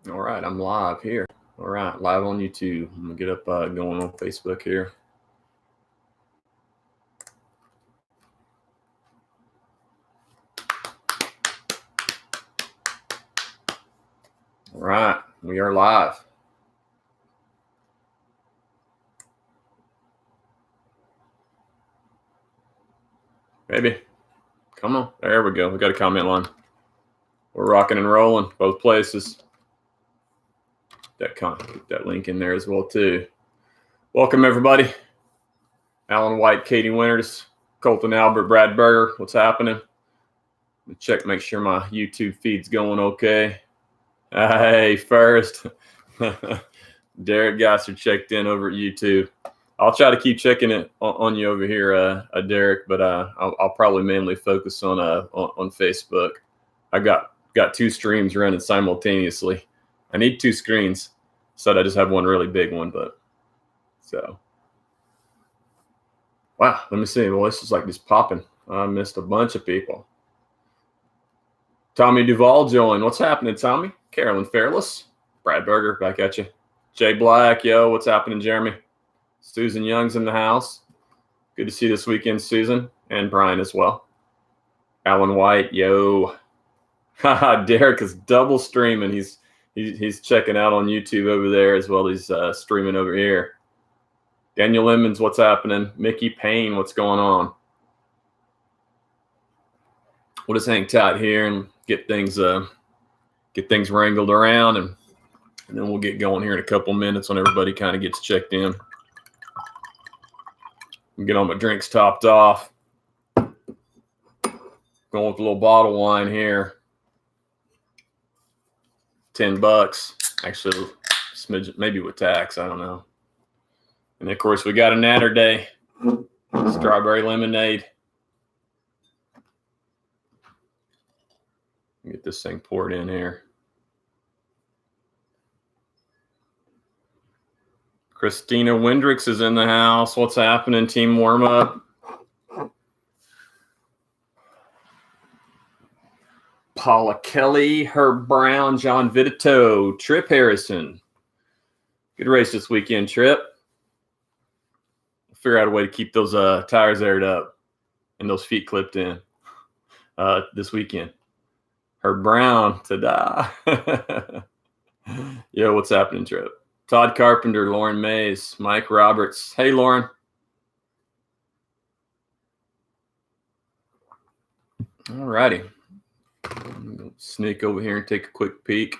All right, I'm live here. All right, live on YouTube. I'm gonna get up going on Facebook here. All right, we are live. Baby, come on. There we go. We got a comment line. We're rocking and rolling both places. Put that link in there as well too. Welcome everybody. Alan White, Katie Winters, Colton Albert, Brad Berger. What's happening? Check, make sure my YouTube feed's going okay. Hey, first. Derek Gasser checked in over at YouTube. I'll try to keep checking it on you over here, Derek, but I'll probably mainly focus on Facebook. I got two streams running simultaneously. I need two screens, so I just have one really big one. But so, wow, let me see. Well, this is like just popping. I missed a bunch of people. Tommy Duvall joined. What's happening, Tommy? Carolyn Fairless, Brad Berger, back at you. Jay Black, yo, what's happening, Jeremy? Susan Young's in the house. Good to see you this weekend, Susan, and Brian as well. Alan White, yo. Derek is double streaming. He's checking out on YouTube over there as well as streaming over here. Daniel Lemons, what's happening? Mickey Payne, what's going on? We'll just hang tight here and get things wrangled around, and then we'll get going here in a couple minutes when everybody kind of gets checked in. Get all my drinks topped off. Going with a little bottle of wine here. $10. Actually, smidgen, maybe with tax. I don't know. And of course, we got a natter day. Strawberry lemonade. Get this thing poured in here. Christina Wendricks is in the house. What's happening, team warm up? Paula Kelly, Herb Brown, John Vitito, Trip Harrison. Good race this weekend, Trip. Figure out a way to keep those tires aired up and those feet clipped in this weekend. Herb Brown, ta-da. Yo, what's happening, Trip? Todd Carpenter, Lauren Mays, Mike Roberts. Hey, Lauren. All righty. I'm going to sneak over here and take a quick peek.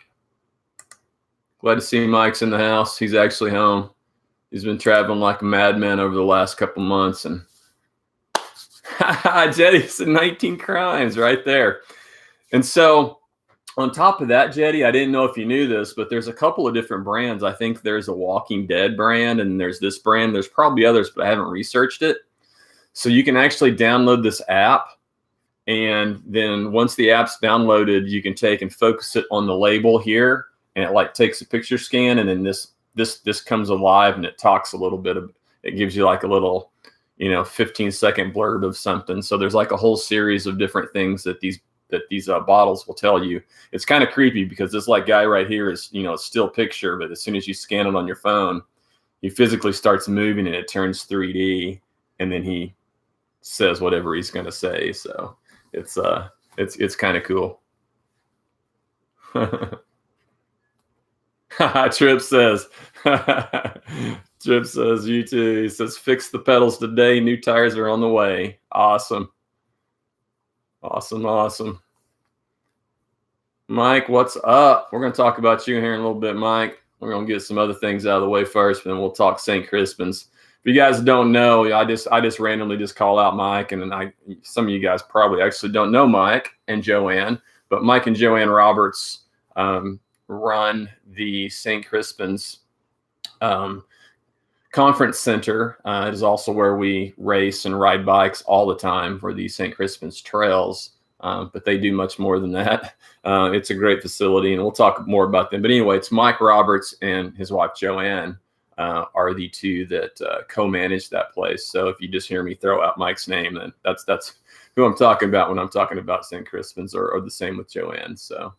Glad to see Mike's in the house. He's actually home. He's been traveling like a madman over the last couple months. And Jetty said 19 crimes right there. And so on top of that, Jetty, I didn't know if you knew this, but there's a couple of different brands. I think there's a Walking Dead brand, and there's this brand. There's probably others, but I haven't researched it. So you can actually download this app, and then once the app's downloaded, you can take and focus it on the label here, and it like takes a picture scan, and then this comes alive, and it talks a little bit. It gives you like a little, 15-second blurb of something. So there's like a whole series of different things that these bottles will tell you. It's kind of creepy because this like guy right here is, a still picture, but as soon as you scan it on your phone, he physically starts moving and it turns 3D, and then he says whatever he's going to say. So it's kind of cool. Trip says, you too. He says, fix the pedals today. New tires are on the way. Awesome. Awesome. Mike, what's up? We're going to talk about you here in a little bit, Mike. We're going to get some other things out of the way first, and then we'll talk St. Crispin's. If you guys don't know, I just randomly just call out Mike, and then some of you guys probably actually don't know Mike and Joanne, but Mike and Joanne Roberts run the St. Crispin's Conference Center. It is also where we race and ride bikes all the time for the St. Crispin's trails, but they do much more than that. It's a great facility, and we'll talk more about them. But anyway, it's Mike Roberts and his wife Joanne are the two that co-manage that place. So if you just hear me throw out Mike's name, then that's who I'm talking about when I'm talking about St. Crispin's, or the same with Joanne. So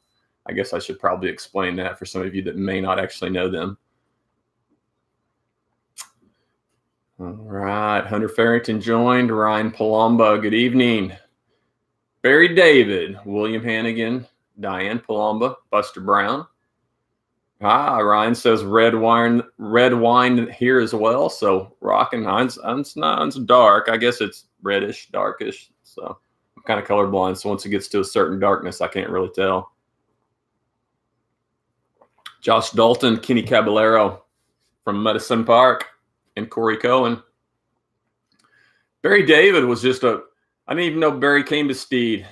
I guess I should probably explain that for some of you that may not actually know them. All right, Hunter Farrington joined. Ryan Palumbo, good evening. Barry David, William Hannigan, Diane Palumbo, Buster Brown. Ryan says red wine here as well. So rocking. Mine's dark. I guess it's reddish, darkish. So I'm kind of colorblind. So once it gets to a certain darkness, I can't really tell. Josh Dalton, Kenny Caballero from Medicine Park, and Corey Cohen. Barry David was just I didn't even know Barry came to Steed.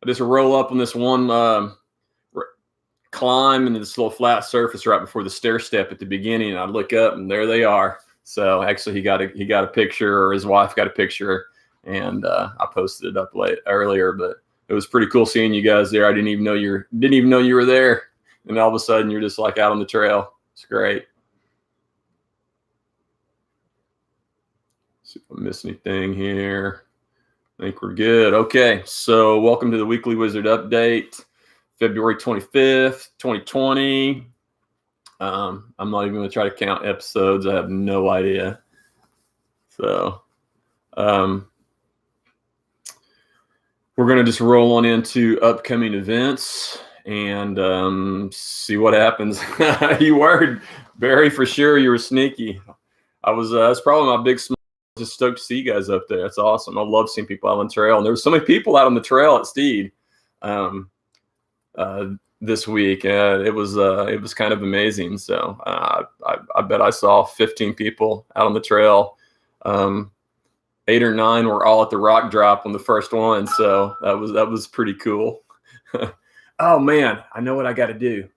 I just roll up on this one climb into this little flat surface right before the stair step at the beginning, and I look up and there they are. So actually he got a picture, or his wife got a picture, and I posted it up earlier, but it was pretty cool seeing you guys there. I didn't even know you were there, and all of a sudden you're just like out on the trail. It's great. See if I miss anything here. I think we're good. Okay, so welcome to the Weekly Wizard Update, February 25th, 2020. I'm not even going to try to count episodes. I have no idea. So we're going to just roll on into upcoming events and see what happens. You were, Barry, for sure. You were sneaky. That's probably my big smile. Just stoked to see you guys up there. That's awesome. I love seeing people out on the trail, and there were so many people out on the trail at Steed this week. It was kind of amazing. So I bet I saw 15 people out on the trail. 8 or 9 were all at the rock drop on the first one. So that was pretty cool. Oh man, I know what I got to do.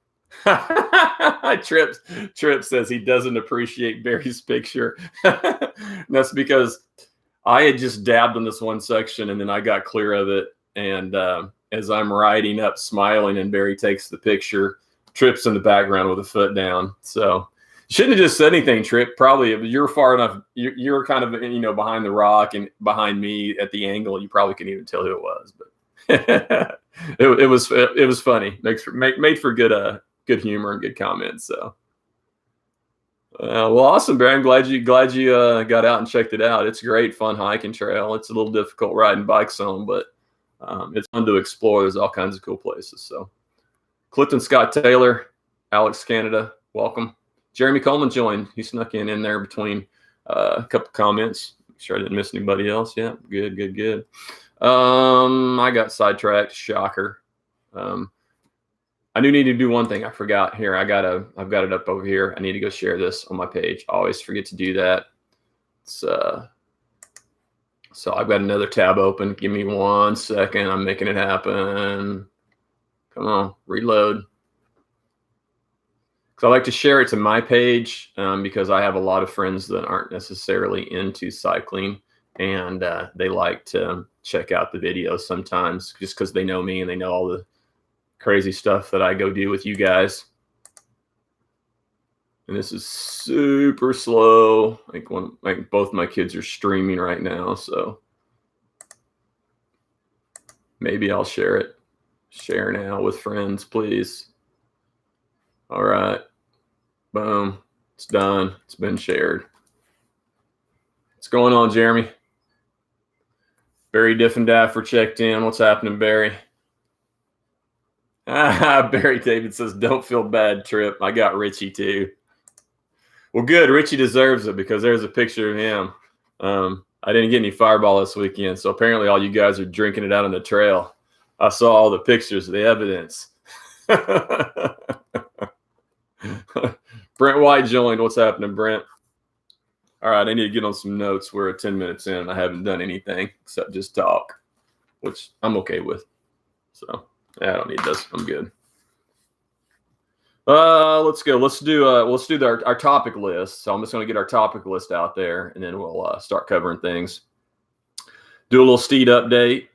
Trip says he doesn't appreciate Barry's picture. That's because I had just dabbed in this one section and then I got clear of it. And as I'm riding up smiling and Barry takes the picture, Trip's in the background with a foot down. So you shouldn't have just said anything, Trip. Probably you're far enough. You're kind of, behind the rock and behind me at the angle. You probably couldn't even tell who it was, but it was funny. Made for good humor and good comments. So, well, awesome, Barry. I'm glad you got out and checked it out. It's great, fun hiking trail. It's a little difficult riding bikes on, but it's fun to explore. There's all kinds of cool places. So, Clifton Scott Taylor, Alex Canada, welcome. Jeremy Coleman joined. He snuck in there between a couple comments. Make sure I didn't miss anybody else. Yeah, good. I got sidetracked. Shocker. I do need to do one thing. I forgot. Here, I've got it up over here. I need to go share this on my page. I always forget to do that. So I've got another tab open. Give me 1 second. I'm making it happen. Come on, reload. Because I like to share it to my page because I have a lot of friends that aren't necessarily into cycling, and they like to check out the videos sometimes just because they know me and they know all the crazy stuff that I go do with you guys. And this is super slow. Like both my kids are streaming right now, so maybe I'll share it. Share now with friends, please. All right. Boom. It's done. It's been shared. What's going on, Jeremy? Barry Diffendaffer checked in. What's happening, Barry? Barry David says, don't feel bad, Trip. I got Richie too. Well, good. Richie deserves it because there's a picture of him. I didn't get any Fireball this weekend, so apparently all you guys are drinking it out on the trail. I saw all the pictures, the evidence. Brent White joined. What's happening, Brent? All right, I need to get on some notes. We're at 10 minutes in, and I haven't done anything except just talk, which I'm okay with. So I don't need this. I'm good. Let's go. Let's do our topic list. So I'm just going to get our topic list out there, and then we'll start covering things. Do a little Steed update.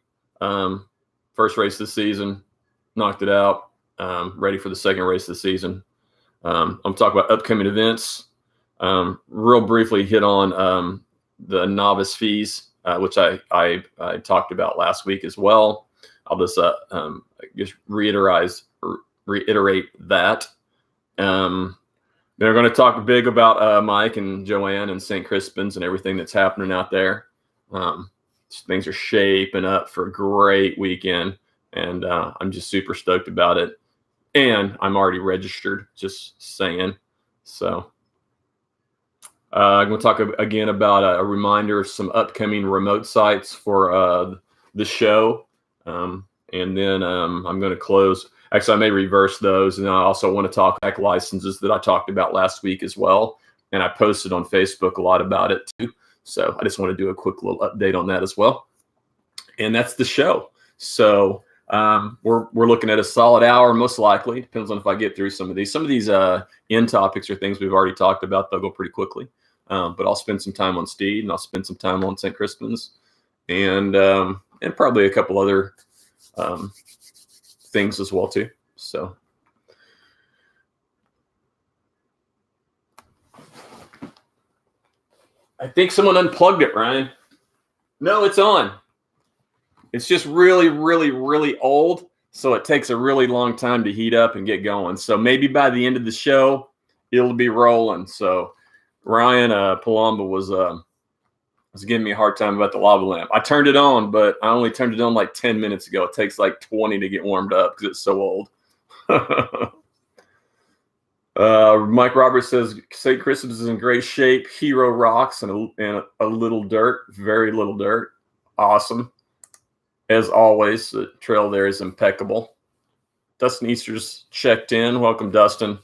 First race of the season, knocked it out. Ready for the second race of the season. I'm talking about upcoming events. Real briefly hit on the novice fees, which I talked about last week as well. I'll just reiterate reiterate that. They're going to talk big about Mike and Joanne and St. Crispin's and everything that's happening out there. Things are shaping up for a great weekend, and I'm just super stoked about it. And I'm already registered, just saying. So I'm going to talk again about a reminder of some upcoming remote sites for the show. And then I'm going to close. Actually, I may reverse those. And I also want to talk back licenses that I talked about last week as well. And I posted on Facebook a lot about it too. So I just want to do a quick little update on that as well. And that's the show. So we're looking at a solid hour, most likely. Depends on if I get through some of these. Some of these end topics are things we've already talked about. They'll go pretty quickly. But I'll spend some time on Steed, and I'll spend some time on St. Crispin's, and probably a couple other things as well too. So I think someone unplugged it, Ryan. No, it's on. It's just really, really, really old, so it takes a really long time to heat up and get going. So maybe by the end of the show, it'll be rolling. So Ryan Palamba was giving me a hard time about the lava lamp. I turned it on, but I only turned it on like 10 minutes ago. It takes like 20 to get warmed up because it's so old. Mike Roberts says St. Crispin's is in great shape. Hero rocks and a little dirt, very little dirt. Awesome. As always, the trail there is impeccable. Dustin Easter's checked in. Welcome, Dustin.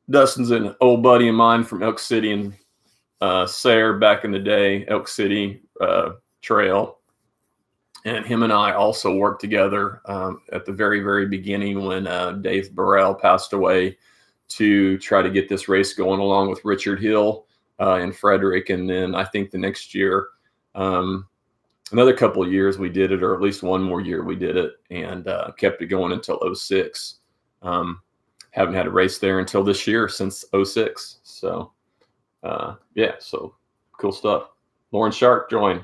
Dustin's an old buddy of mine from Elk City and Sayre back in the day, Elk City Trail. And him and I also worked together at the very, very beginning when Dave Burrell passed away to try to get this race going along with Richard Hill and Frederick. And then I think the next year, another couple of years we did it, or at least one more year we did it, and kept it going until 06. Haven't had a race there until this year, since 06. So, yeah, so cool stuff. Lauren Sharp joined.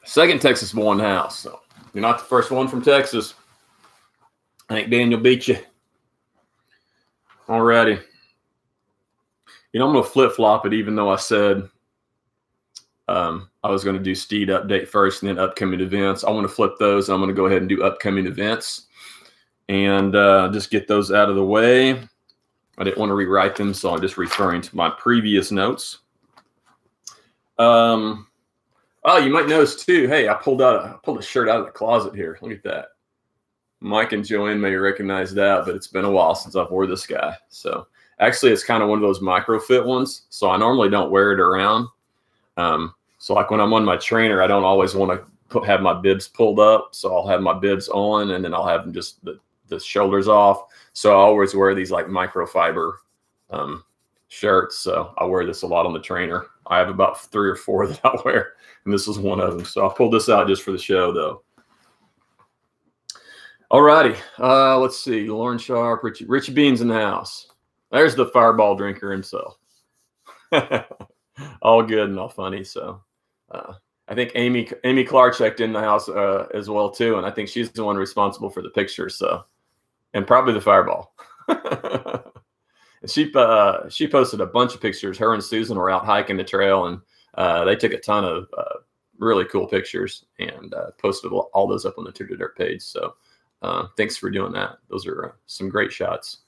Second Texas boy in the house. So you're not the first one from Texas. I think Daniel beat you. Alrighty. You know, I'm going to flip-flop it, even though I said I was going to do Steed update first and then upcoming events. I want to flip those. I'm going to go ahead and do upcoming events and just get those out of the way. I didn't want to rewrite them, so I'm just referring to my previous notes. Oh, you might notice too. Hey, I pulled a shirt out of the closet here. Look at that. Mike and Joanne may recognize that, but it's been a while since I've wore this guy. So actually, it's kind of one of those micro fit ones. So I normally don't wear it around. So like when I'm on my trainer, I don't always want to have my bibs pulled up. So I'll have my bibs on, and then I'll have them just the shoulders off. So I always wear these like microfiber shirts. So I wear this a lot on the trainer. I have about 3 or 4 that I wear, and this is one of them. So I pulled this out just for the show, though. All righty. Let's see. Lauren Sharp, Richie Beans in the house. There's the fireball drinker himself. All good and all funny. So I think Amy Clark checked in the house as well, too. And I think she's the one responsible for the pictures. So, and probably the fireball. And she posted a bunch of pictures. Her and Susan were out hiking the trail, and they took a ton of really cool pictures and posted all those up on the Tour de Dirt page. So thanks for doing that. Those are some great shots.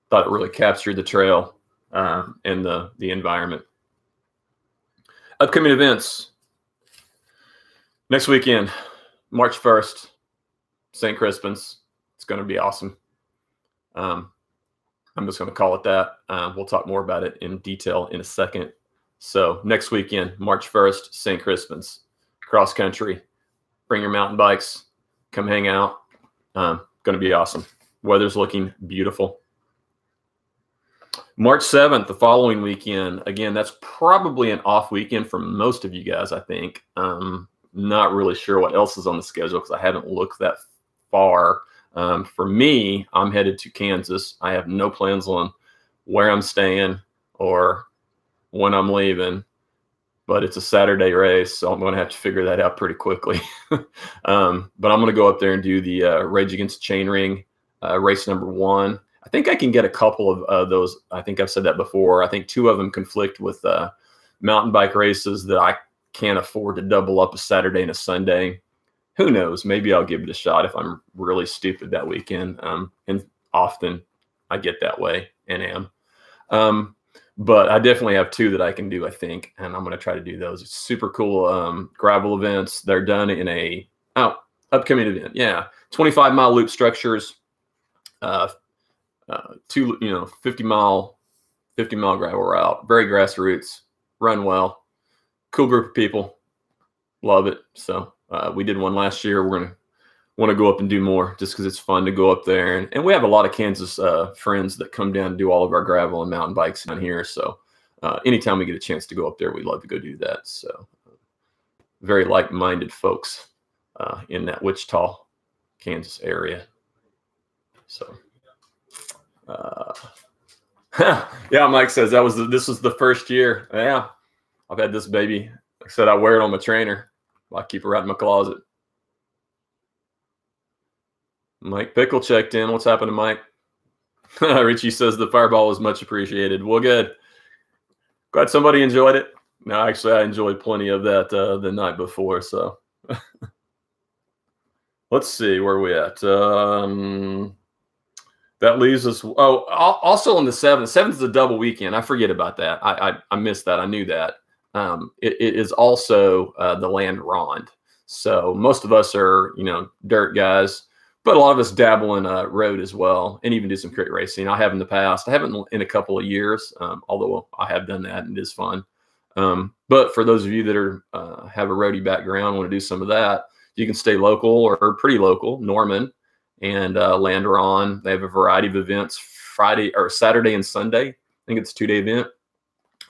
Thought it really captured the trail and the environment. Upcoming events. Next weekend, March 1st, St. Crispin's. It's going to be awesome. I'm just going to call it that. We'll talk more about it in detail in a second. So next weekend, March 1st, St. Crispin's, cross country. Bring your mountain bikes. Come hang out. Going to be awesome. Weather's looking beautiful. March 7th, the following weekend. Again, that's probably an off weekend for most of you guys, I think. Not really sure what else is on the schedule because I haven't looked that far. For me, I'm headed to Kansas. I have no plans on where I'm staying or when I'm leaving. but it's a Saturday race, so I'm going to have to figure that out pretty quickly. But I'm going to go up there and do the Rage Against the Chainring race number 1. I think I can get a couple of those. I think I've said that before. I think 2 of them conflict with mountain bike races that I can't afford to double up a Saturday and a Sunday. Who knows? Maybe I'll give it a shot if I'm really stupid that weekend. And often I get that way and am. But I definitely have 2 that I can do, I think, and I'm going to try to do those. It's super cool gravel events. They're done in a upcoming event. Yeah, 25-mile loop structures, 50-mile gravel route. Very grassroots, run well, cool group of people, love it. So we did one last year. We're going to want to go up and do more just because it's fun to go up there. And we have a lot of Kansas friends that come down and do all of our gravel and mountain bikes down here. So anytime we get a chance to go up there, we'd love to go do that. So very like-minded folks in that Wichita, Kansas area. So yeah, Mike says this was the first year. Yeah, I've had this baby. Like I said, I wear it on my trainer. I keep it right in my closet. Mike Pickle checked in. What's happening, Mike? Richie says the fireball was much appreciated. Well, good. Glad somebody enjoyed it. No, actually, I enjoyed plenty of that the night before. So let's see where we at. That leaves us. Oh, also on the 7th. 7th is a double weekend. I forget about that. I missed that. I knew that. It is also the Land Ronde. So most of us are, dirt guys. But a lot of us dabble in road as well, and even do some crit racing. I have in the past. I haven't in a couple of years, although I have done that, and it is fun. But for those of you that are have a roadie background, want to do some of that, you can stay local or pretty local, Norman and Land Ronde. They have a variety of events, Friday or Saturday and Sunday. I think it's a 2-day event.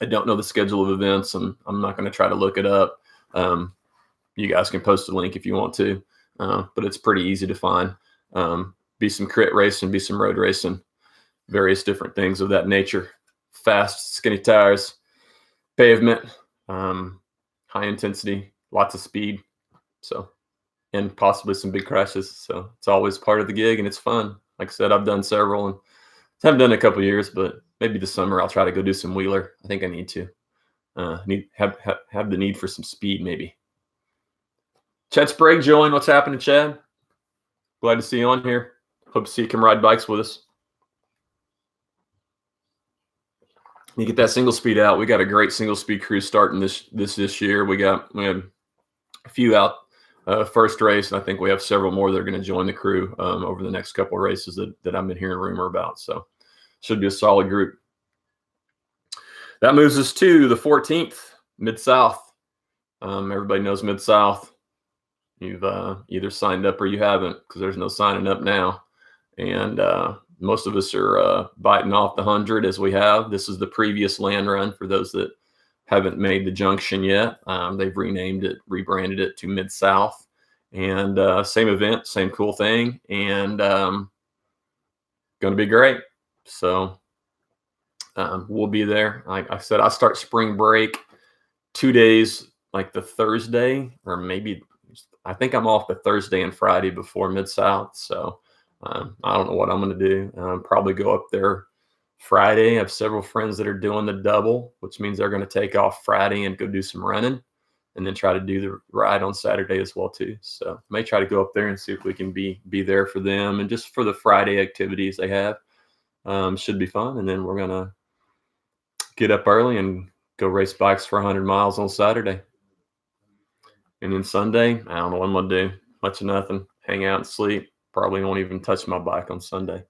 I don't know the schedule of events, and I'm not going to try to look it up. You guys can post a link if you want to, but it's pretty easy to find. Be some crit racing, be some road racing, various different things of that nature. Fast, skinny tires, pavement, high intensity, lots of speed. So, and possibly some big crashes. So it's always part of the gig, and it's fun. Like I said, I've done several, and haven't done it a couple of years, but maybe this summer I'll try to go do some wheeler. I think I need to have the need for some speed, maybe. Chad Sprague join. What's happening, Chad? Glad to see you on here. Hope to see you come ride bikes with us. You get that single speed out. We got a great single speed crew starting this year. We had a few out first race, and I think we have several more that are going to join the crew over the next couple of races that I've been hearing rumor about. So should be a solid group. That moves us to the 14th, Mid-South. Everybody knows Mid-South. You've either signed up or you haven't, because there's no signing up now. And most of us are biting off the 100 as we have. This is the previous land run for those that haven't made the junction yet. They've rebranded it to Mid-South. And same event, same cool thing. And going to be great. So we'll be there. Like I said, I start spring break 2 days, like the Thursday, or maybe I think I'm off the Thursday and Friday before Mid-South. So I don't know what I'm going to do. Probably go up there Friday. I have several friends that are doing the double, which means they're going to take off Friday and go do some running, and then try to do the ride on Saturday as well too. So may try to go up there and see if we can be there for them, and just for the Friday activities they have. Should be fun. And then we're going to get up early and go race bikes for 100 miles on Saturday. And then Sunday, I don't know what I'm going to do. Much of nothing. Hang out and sleep. Probably won't even touch my bike on Sunday.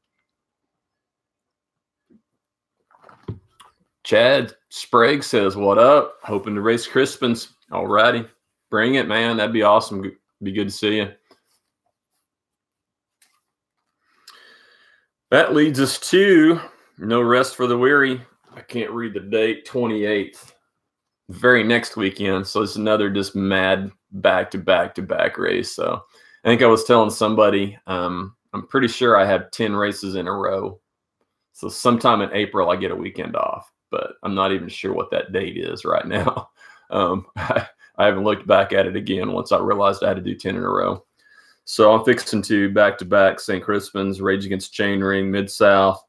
Chad Sprague says, what up? Hoping to race Crispins. All righty. Bring it, man. That'd be awesome. Be good to see you. That leads us to No Rest for the Weary. I can't read the date. 28th. Very next weekend. So it's another just mad back-to-back race. So I think I was telling somebody, I'm pretty sure I have 10 races in a row. So sometime in April, I get a weekend off, but I'm not even sure what that date is right now. I haven't looked back at it again once I realized I had to do 10 in a row. So I'm fixing to back-to-back St. Crispin's, Rage Against Chainring, Mid-South.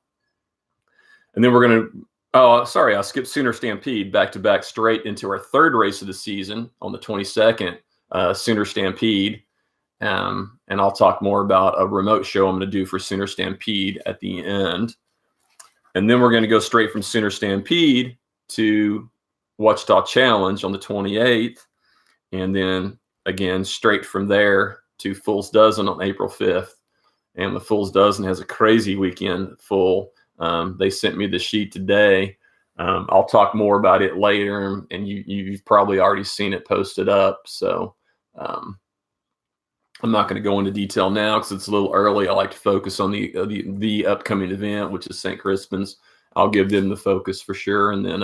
And then we're going to, I skipped Sooner Stampede back-to-back straight into our third race of the season on the 22nd, Sooner Stampede. And I'll talk more about a remote show I'm going to do for Sooner Stampede at the end. And then we're going to go straight from Sooner Stampede to Wichita Challenge on the 28th. And then again, straight from there to Fool's Dozen on April 5th. And the Fool's Dozen has a crazy weekend full. They sent me the sheet today. I'll talk more about it later, and you've probably already seen it posted up. So I'm not going to go into detail now because it's a little early. I like to focus on the upcoming event, which is St. Crispin's. I'll give them the focus for sure, and then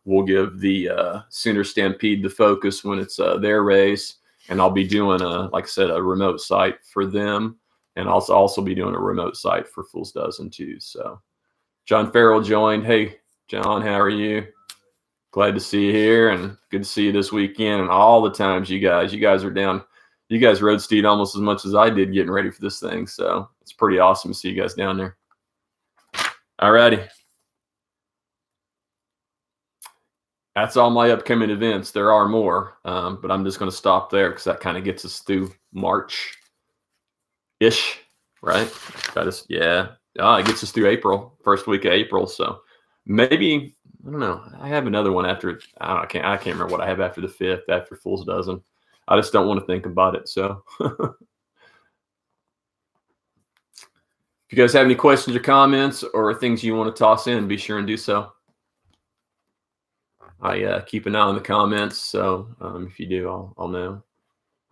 we'll give the Sooner Stampede the focus when it's their race. And I'll be doing like I said, a remote site for them, and I'll also be doing a remote site for Fool's Dozen too. So John Farrell joined. Hey, John, how are you? Glad to see you here, and good to see you this weekend. And all the times you guys are down. You guys road steed almost as much as I did getting ready for this thing. So it's pretty awesome to see you guys down there. All righty. That's all my upcoming events. There are more, but I'm just going to stop there because that kind of gets us through March-ish, right? It gets us through April, first week of April. So maybe, I don't know. I have another one after, I can't remember what I have after the 5th, after Fool's Dozen. I just don't want to think about it. So if you guys have any questions or comments or things you want to toss in, be sure and do so. I keep an eye on the comments. So if you do, I'll know.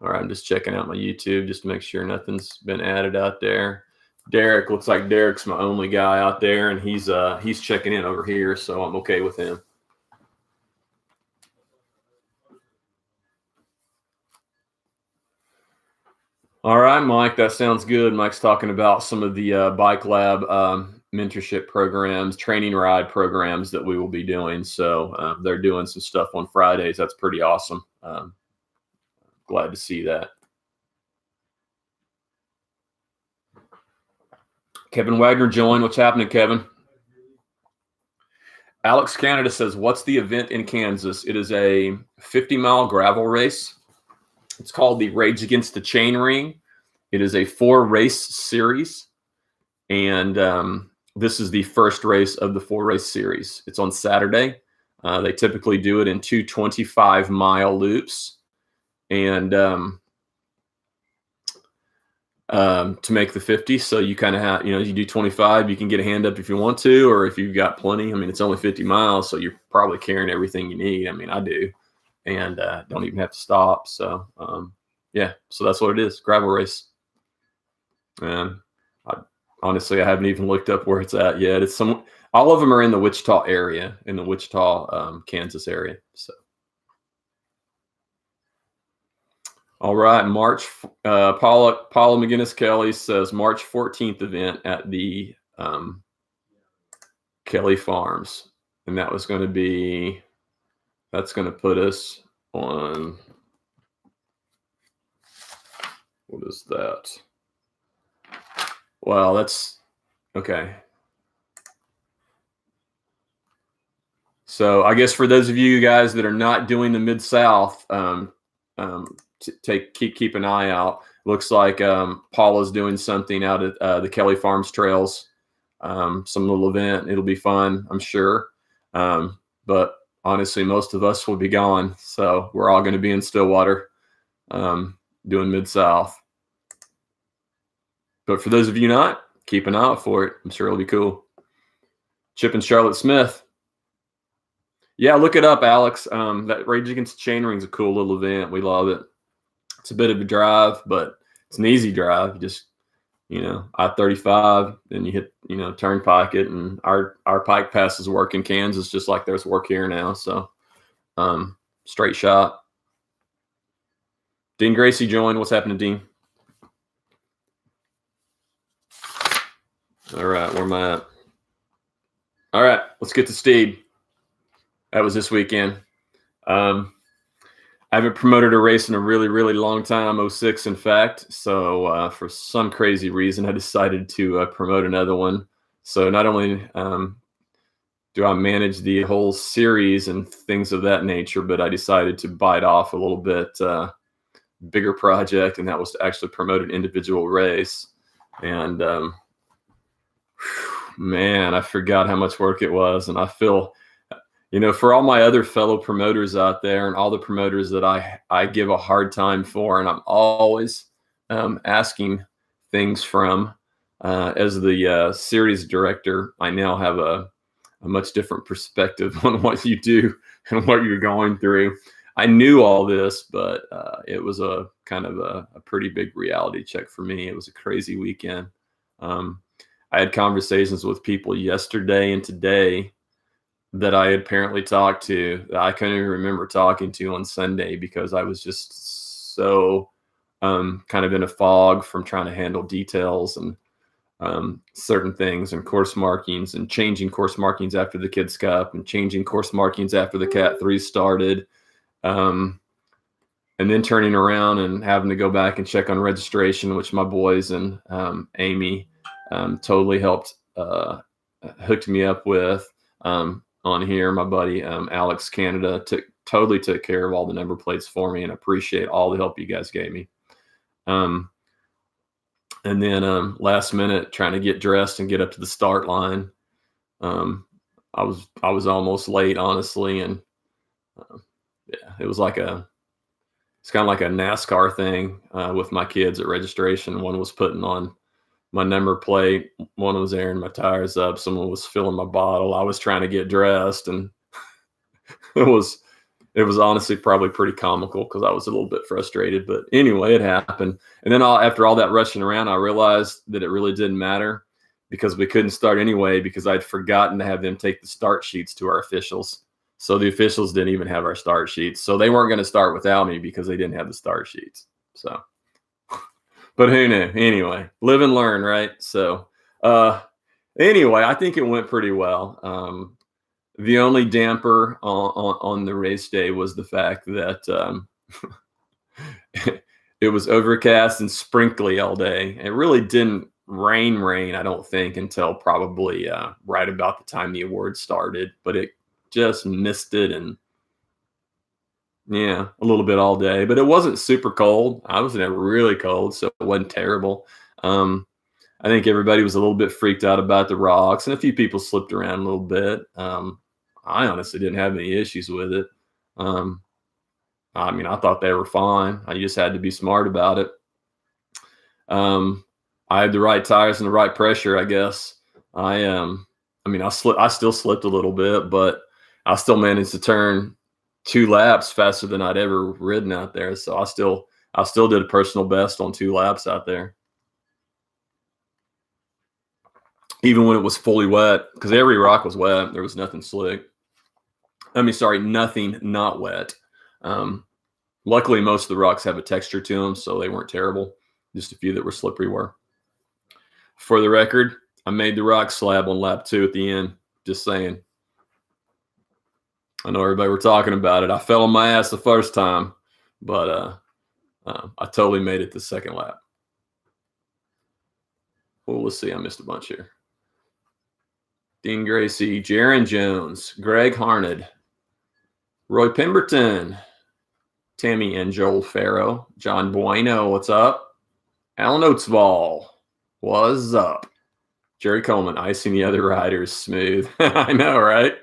All right, I'm just checking out my YouTube just to make sure nothing's been added out there. Derek, looks like Derek's my only guy out there, and he's checking in over here, so I'm okay with him. All right, Mike, that sounds good. Mike's talking about some of the Bike Lab mentorship programs, training ride programs that we will be doing. So they're doing some stuff on Fridays. That's pretty awesome. Glad to see that. Kevin Wagner joined. What's happening, Kevin? Alex Canada says, what's the event in Kansas? It is a 50-mile gravel race. It's called the Rage Against the Chainring. It is a 4-race series, and this is the first race of the 4-race series. It's on Saturday. They typically do it in 2 25-mile loops, and to make the 50. So you kind of have, you do 25, you can get a hand up if you want to, or if you've got plenty. I mean, it's only 50 miles, so you're probably carrying everything you need. I mean, I do. And don't even have to stop. So yeah, so that's what it is, gravel race. And honestly, I haven't even looked up where it's at yet. It's all of them are in the Wichita area, in the Wichita, Kansas area. So all right, Paula McGinnis Kelly says March 14th event at the Kelly Farms, and that was going to be. That's going to put us on, what is that? Well, that's okay. So I guess for those of you guys that are not doing the Mid-South, keep an eye out. Looks like Paula's doing something out at the Kelly Farms Trails, some little event. It'll be fun, I'm sure. But honestly, most of us will be gone, so we're all going to be in Stillwater doing Mid-South. But for those of you not, keep an eye out for it. I'm sure it'll be cool. Chip and Charlotte Smith. Yeah, look it up, Alex. That Rage Against the Chainring is a cool little event. We love it. It's a bit of a drive, but it's an easy drive. You just, I-35, then you hit, Turnpike it, and our Pike passes work in Kansas just like there's work here now. So straight shot. Dean Gracie joined. What's happening, Dean? All right, where am I at? All right, let's get to Steed. That was this weekend. I haven't promoted a race in a really, really long time. I'm 06, in fact. So for some crazy reason, I decided to promote another one. So not only do I manage the whole series and things of that nature, but I decided to bite off a little bit bigger project, and that was to actually promote an individual race. And man, I forgot how much work it was. And I feel, for all my other fellow promoters out there and all the promoters that I give a hard time for, and I'm always asking things from, as the series director, I now have a much different perspective on what you do and what you're going through. I knew all this, but it was a kind of a pretty big reality check for me. It was a crazy weekend. I had conversations with people yesterday and today that I had apparently talked to that I couldn't even remember talking to on Sunday, because I was just so kind of in a fog from trying to handle details and certain things and course markings and changing course markings after the Kids Cup and changing course markings after the Cat 3 started. And then turning around and having to go back and check on registration, which my boys and Amy totally helped hooked me up with on here. My buddy Alex Canada totally took care of all the number plates for me, and appreciate all the help you guys gave me. And then last minute, trying to get dressed and get up to the start line. I was almost late, honestly, and yeah, it's kind of like a NASCAR thing with my kids at registration. One was putting on my number plate, one was airing my tires up, someone was filling my bottle. I was trying to get dressed, and it was honestly probably pretty comical because I was a little bit frustrated. But anyway, it happened. And then after all that rushing around, I realized that it really didn't matter, because we couldn't start anyway, because I'd forgotten to have them take the start sheets to our officials. So the officials didn't even have our start sheets. So they weren't going to start without me because they didn't have the start sheets. So, but who knew? Anyway, live and learn, right? So anyway, I think it went pretty well. The only damper on the race day was the fact that it was overcast and sprinkly all day. It really didn't rain, I don't think, until probably right about the time the awards started. But it just misted and yeah, a little bit all day. But it wasn't super cold. I was never really cold, so it wasn't terrible. I think everybody was a little bit freaked out about the rocks, and a few people slipped around a little bit. I honestly didn't have any issues with it. I mean, I thought they were fine. I just had to be smart about it. I had the right tires and the right pressure, I guess. I still slipped a little bit, but I still managed to turn 2 laps faster than I'd ever ridden out there. So I still did a personal best on 2 laps out there, even when it was fully wet, because every rock was wet. There was nothing slick. Nothing not wet. Luckily, most of the rocks have a texture to them, so they weren't terrible. Just a few that were slippery were. For the record, I made the rock slab on lap 2 at the end. Just saying. I know everybody were talking about it. I fell on my ass the first time, but I totally made it the second lap. Well, let's see. I missed a bunch here. Dean Gracie, Jaron Jones, Greg Harned, Roy Pemberton, Tammy and Joel Farrow, John Bueno, what's up? Alan Oatsball, what's up? Jerry Coleman, icing the other riders smooth. I know, right?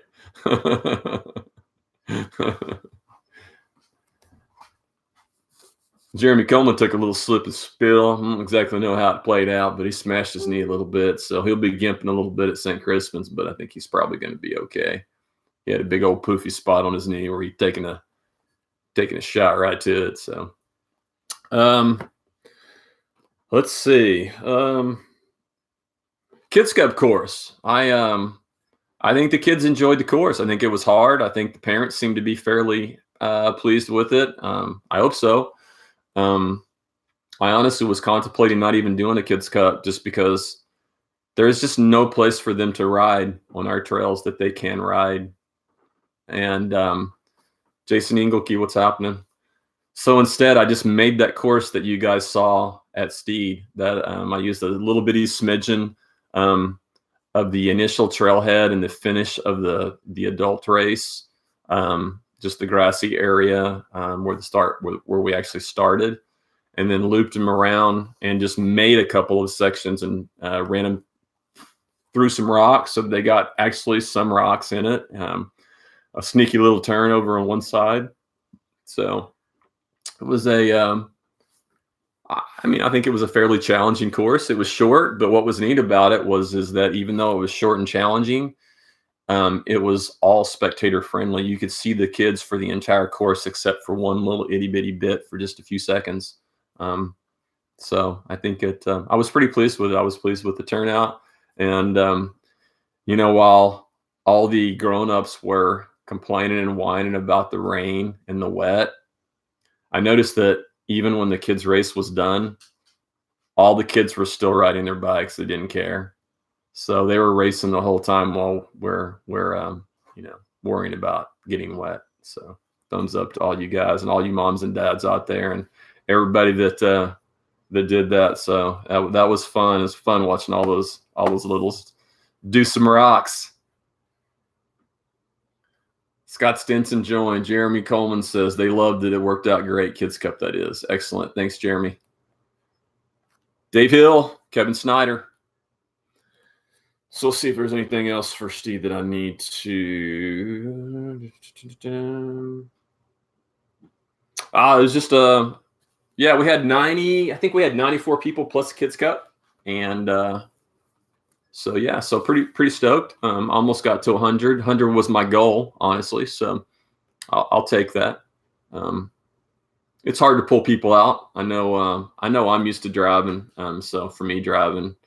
Jeremy Coleman took a little slip and spill. I don't exactly know how it played out, but he smashed his knee a little bit. So he'll be gimping a little bit at St. Crispin's, but I think he's probably going to be okay. He had a big old poofy spot on his knee where he'd taken a shot right to it. So let's see. Kids Cup course. I think the kids enjoyed the course. I think it was hard. I think the parents seemed to be fairly pleased with it. I hope so. I honestly was contemplating not even doing a Kids Cup just because there's just no place for them to ride on our trails that they can ride. And Jason Engelke, what's happening? So instead, I just made that course that you guys saw at Steed. That I used a little bitty smidgen of the initial trailhead and the finish of the adult race, just the grassy area where we actually started, and then looped them around and just made a couple of sections and ran them through some rocks. So they got actually some rocks in it, a sneaky little turn over on one side. So it was I think it was a fairly challenging course. It was short, but what was neat about it is that even though it was short and challenging, it was all spectator friendly. You could see the kids for the entire course, except for one little itty bitty bit for just a few seconds. So I think I was pretty pleased with it. I was pleased with the turnout. And, while all the grown-ups were complaining and whining about the rain and the wet, I noticed that even when the kids' race was done, all the kids were still riding their bikes. They didn't care. So they were racing the whole time while we're worrying about getting wet. So thumbs up to all you guys and all you moms and dads out there and everybody that did that. So that was fun. It was fun watching all those littles do some rocks. Scott Stinson joined. Jeremy Coleman says they loved it. It worked out great. Kids Cup, that is. Excellent. Thanks, Jeremy. Dave Hill, Kevin Snyder. So let's see if there's anything else for Steve that I need to. It was just we had 90. I think we had 94 people plus Kids Cup, and so pretty stoked. Almost got to 100. 100 was my goal, honestly. So I'll take that. It's hard to pull people out. I know I'm used to driving. So for me, driving,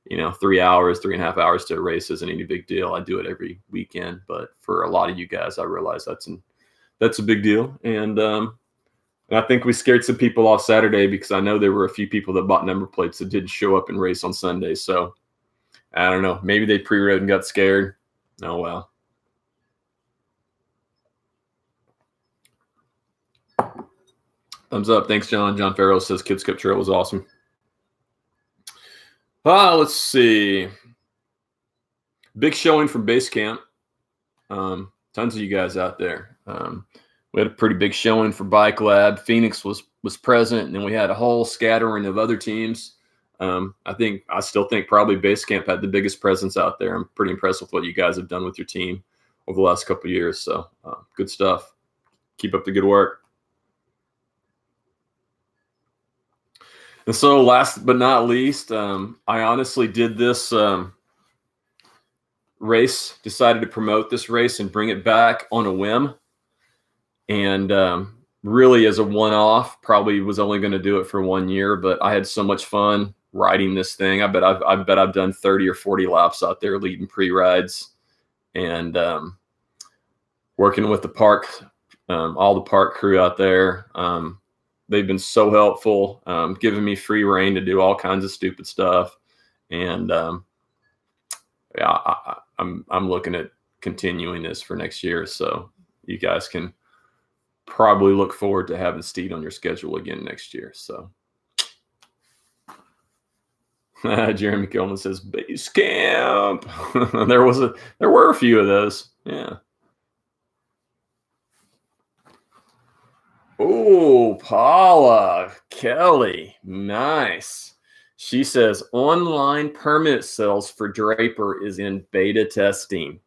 3.5 hours to a race isn't any big deal. I do it every weekend, but for a lot of you guys, I realize that's a big deal. And I think we scared some people off Saturday because I know there were a few people that bought number plates that didn't show up and race on Sunday. So I don't know. Maybe they pre-rode and got scared. Oh, well. Thumbs up. Thanks, John. John Farrell says Kids Cup Trail was awesome. Let's see. Big showing from base camp. Tons of you guys out there. We had a pretty big showing for Bike Lab. Phoenix was present, and then we had a whole scattering of other teams. I still think probably base camp had the biggest presence out there. I'm pretty impressed with what you guys have done with your team over the last couple of years. So good stuff. Keep up the good work. And so last but not least, I honestly did this race, decided to promote this race and bring it back on a whim. And really as a one-off, probably was only going to do it for 1 year, but I had so much fun riding this thing. I bet I've done 30 or 40 laps out there leading pre-rides and working with the park, all the park crew out there. They've been so helpful, giving me free rein to do all kinds of stupid stuff. And I'm looking at continuing this for next year. So you guys can probably look forward to having Steed on your schedule again next year. So Jeremy Gilman says base camp. there were a few of those. Yeah. Oh, Paula Kelly. Nice. She says online permit sales for Draper is in beta testing.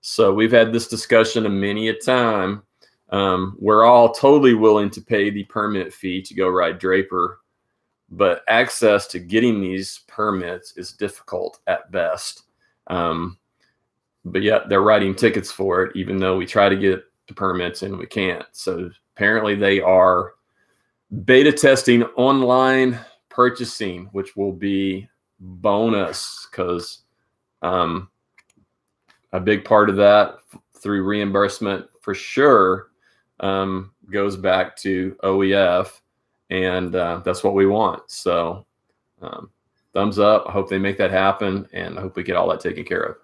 So we've had this discussion many a time. We're all totally willing to pay the permit fee to go ride Draper, but access to getting these permits is difficult at best. But yet they're writing tickets for it, even though we try to get the permits and we can't. So apparently they are beta testing online purchasing, which will be bonus because a big part of that through reimbursement for sure goes back to OEF, and that's what we want. So thumbs up. I hope they make that happen, and I hope we get all that taken care of.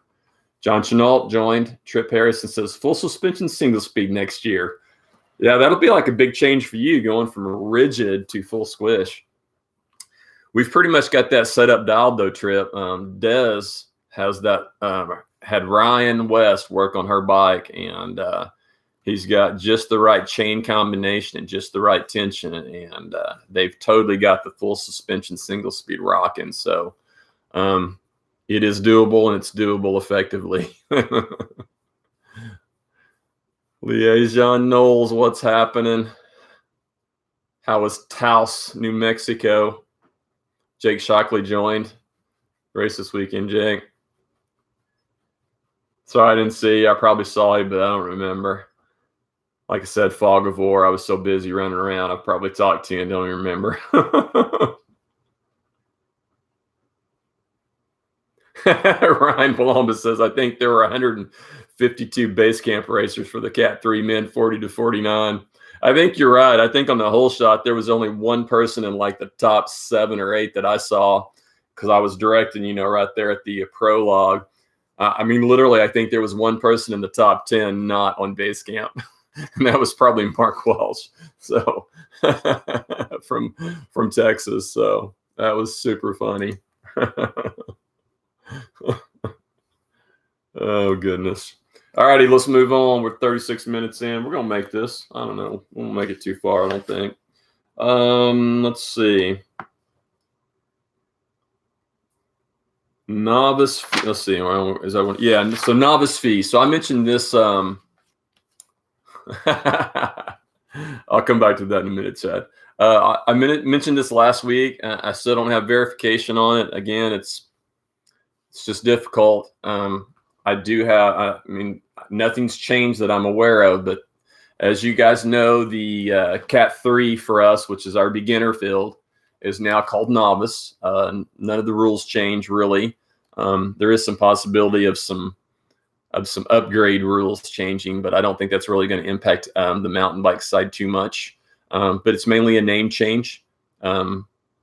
John Chenault joined. Trip Harrison says full suspension single speed next year. Yeah, that'll be like a big change for you going from rigid to full squish. We've pretty much got that set up dialed though, Trip. Des has that, had Ryan West work on her bike, and he's got just the right chain combination and just the right tension, and they've totally got the full suspension single speed rocking. So it is doable, and it's doable effectively. Liaison Knowles, what's happening? How was Taos, New Mexico? Jake Shockley joined race this weekend, Jake. Sorry I didn't see you. I probably saw you, but I don't remember. Like I said, fog of war. I was so busy running around. I probably talked to you and don't even remember. Ryan Columbus says, I think there were 152 base camp racers for the Cat 3 men, 40 to 49. I think you're right. I think on the whole shot, there was only one person in like the top 7 or 8 that I saw, because I was directing, right there at the prologue. I mean, literally, I think there was one person in the top 10 not on base camp, and that was probably Mark Welsh. So from Texas. So that was super funny. Oh, goodness. All righty, let's move on. We're 36 minutes in. We're going to make this. I don't know. We won't make it too far, I don't think. Let's see. Novice. Let's see. Is that one? Yeah. So novice fee. So I mentioned this. I'll come back to that in a minute, Chad. I mentioned this last week. I still don't have verification on it. Again, it's just difficult. I do have. I mean, nothing's changed that I'm aware of. But as you guys know, the Cat 3 for us, which is our beginner field, is now called novice. None of the rules change really. There is some possibility of some upgrade rules changing, but I don't think that's really going to impact the mountain bike side too much. But it's mainly a name change,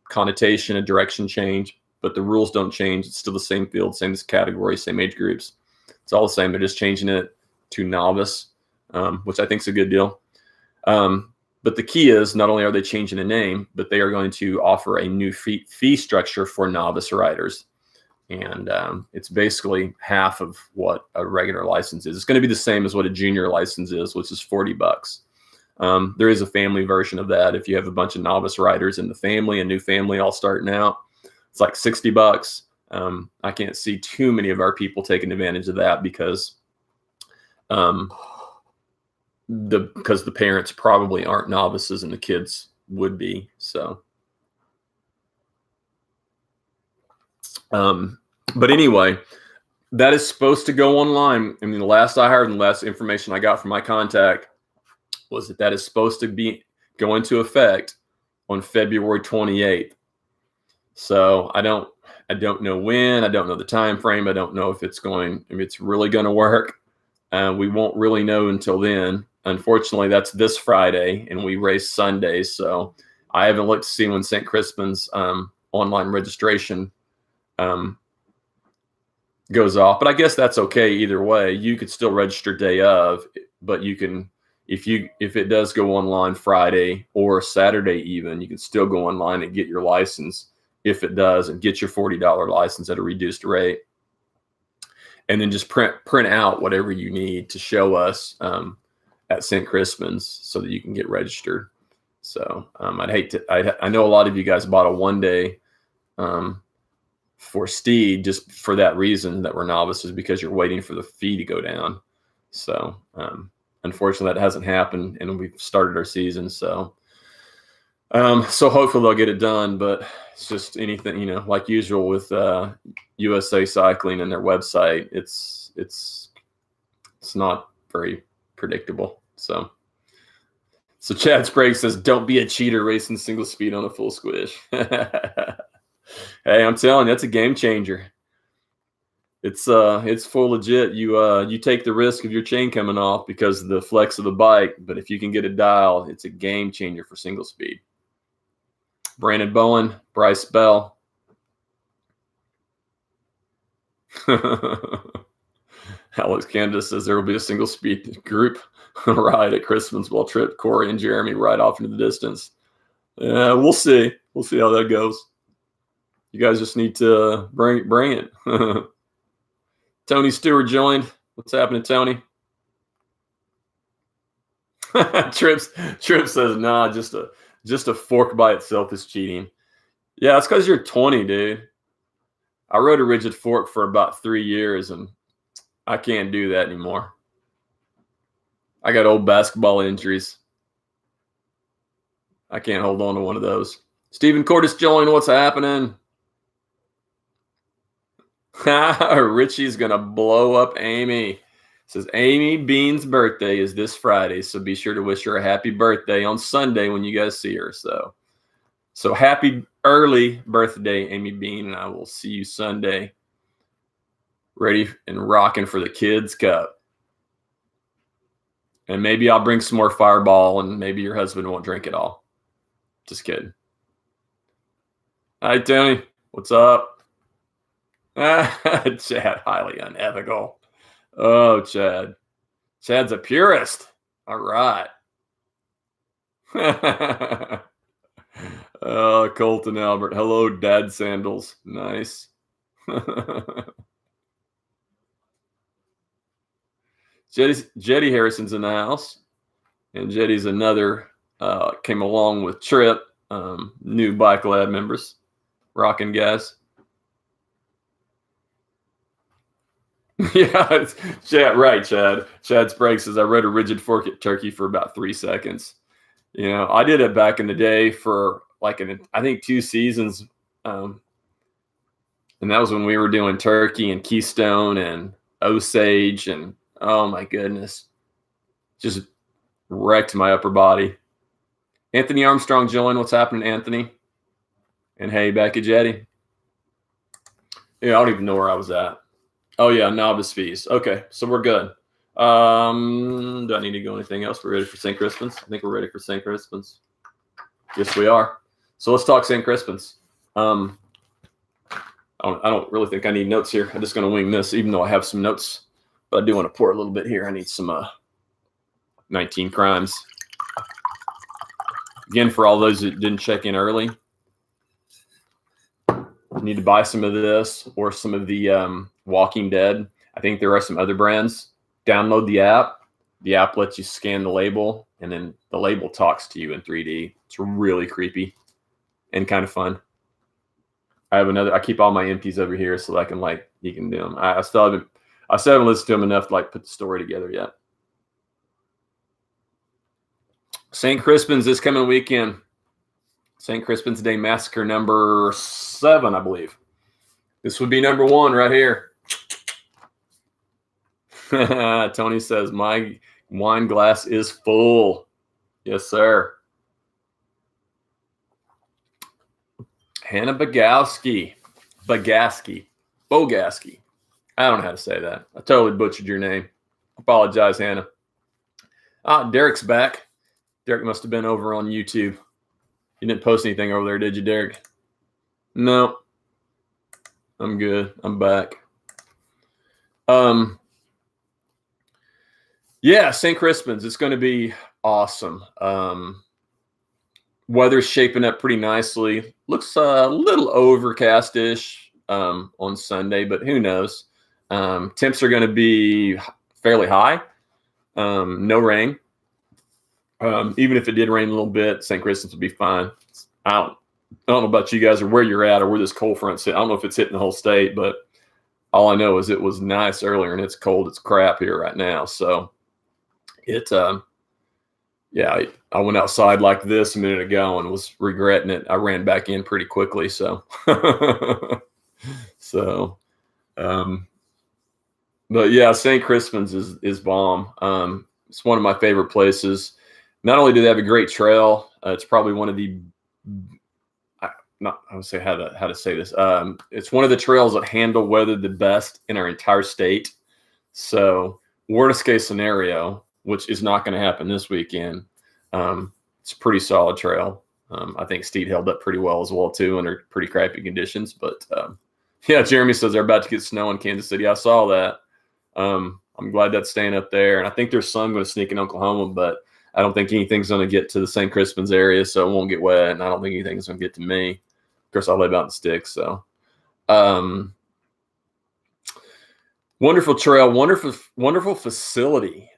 connotation, a direction change, but the rules don't change. It's still the same field, same category, same age groups. It's all the same. They're just changing it to novice, which I think is a good deal. But the key is not only are they changing the name, but they are going to offer a new fee structure for novice riders. And it's basically half of what a regular license is. It's going to be the same as what a junior license is, which is $40. There is a family version of that. If you have a bunch of novice riders in the family, a new family all starting out, it's like $60. I can't see too many of our people taking advantage of that because the parents probably aren't novices and the kids would be. So, but anyway, that is supposed to go online. I mean, the last I heard and the last information I got from my contact was that is supposed to go into effect on February 28th. So I don't know when. I don't know the time frame. I don't know if it's really going to work. We won't really know until then. Unfortunately, that's this Friday, and we race Sundays. So I haven't looked to see when St. Crispin's online registration goes off. But I guess that's okay either way. You could still register day of, but you can, if it does go online Friday or Saturday even, you can still go online and get your license if it does, and get your $40 license at a reduced rate. And then just print out whatever you need to show us at St. Crispin's so that you can get registered. So I know a lot of you guys bought a 1-day for Steed just for that reason, that we're novices, because you're waiting for the fee to go down. So unfortunately that hasn't happened, and we've started our season. So hopefully they'll get it done, but it's just anything, like usual with USA Cycling and their website, it's not very predictable. So Chad Sprague says, don't be a cheater racing single speed on a full squish. Hey, I'm telling you, that's a game changer. It's full legit. You take the risk of your chain coming off because of the flex of the bike, but if you can get it dialed, it's a game changer for single speed. Brandon Bowen, Bryce Bell. Alex Candace says there will be a single speed group ride at Christmas while Trip, Corey, and Jeremy ride off into the distance. We'll see. We'll see how that goes. You guys just need to bring it. Tony Stewart joined. What's happening, Tony? Trip says, nah, just a fork by itself is cheating. Yeah, it's because you're 20, dude. I rode a rigid fork for about 3 years, and I can't do that anymore. I got old basketball injuries. I can't hold on to one of those. Stephen Cordes joined. What's happening? Richie's going to blow up Amy. Says Amy Bean's birthday is this Friday, so be sure to wish her a happy birthday on Sunday when you guys see her. So happy early birthday, Amy Bean, and I will see you Sunday. Ready and rocking for the Kids Cup. And maybe I'll bring some more Fireball, and maybe your husband won't drink it all. Just kidding. Hi, Tony. What's up? Chad, highly unethical. Oh, Chad. Chad's a purist. All right. Colton Albert. Hello, Dad Sandals. Nice. Jetty Harrison's in the house. And Jetty's another, came along with Trip, new Bike Lab members. Rocking guys. Yeah, Chad, right, Chad. Chad Sprague says, I rode a rigid fork at Turkey for about 3 seconds. You know, I did it back in the day for I think 2 seasons. And that was when we were doing Turkey and Keystone and Osage. And oh my goodness, just wrecked my upper body. Anthony Armstrong joined. What's happening, Anthony? And hey, back at Jetty. Yeah, I don't even know where I was at. Oh, yeah, novice fees. Okay, so we're good. Do I need to go anything else? We're ready for St. Crispin's? I think we're ready for St. Crispin's. Yes, we are. So let's talk St. Crispin's. I don't really think I need notes here. I'm just going to wing this, even though I have some notes. But I do want to pour a little bit here. I need some 19 Crimes. Again, for all those that didn't check in early, you need to buy some of this or some of the Walking Dead. I think there are some other brands. Download the app. The app lets you scan the label, and then the label talks to you in 3D. It's really creepy and kind of fun. I keep all my empties over here so that I can you can do them. I still haven't listened to them enough to put the story together yet. St. Crispin's this coming weekend. St. Crispin's Day Massacre number 7, I believe. This would be number 1 right here. Tony says, my wine glass is full. Yes, sir. Hannah Bogaski. I don't know how to say that. I totally butchered your name. Apologize, Hannah. Derek's back. Derek must have been over on YouTube. You didn't post anything over there, did you, Derek? No. I'm good. I'm back. Yeah, St. Crispin's. It's going to be awesome. Weather's shaping up pretty nicely. Looks a little overcast-ish on Sunday, but who knows? Temps are going to be fairly high. No rain. Even if it did rain a little bit, St. Crispin's would be fine. I don't know about you guys or where you're at or where this cold front's hit. I don't know if it's hitting the whole state, but all I know is it was nice earlier and it's cold. It's crap here right now. So I went outside like this a minute ago and was regretting it. I ran back in pretty quickly. So, but yeah, St. Crispin's is bomb. It's one of my favorite places. Not only do they have a great trail, it's probably one of the I would say how to say this. It's one of the trails that handle weather the best in our entire state. So worst case scenario, which is not going to happen this weekend, it's a pretty solid trail. I think Steed held up pretty well as well too under pretty crappy conditions. But yeah, Jeremy says they're about to get snow in Kansas City. I saw that. I'm glad that's staying up there. And I think there's some going to sneak in Oklahoma, but I don't think anything's going to get to the St. Crispin's area, so it won't get wet. And I don't think anything's going to get to me. Of course, I live out in the sticks. So, wonderful trail, wonderful facility.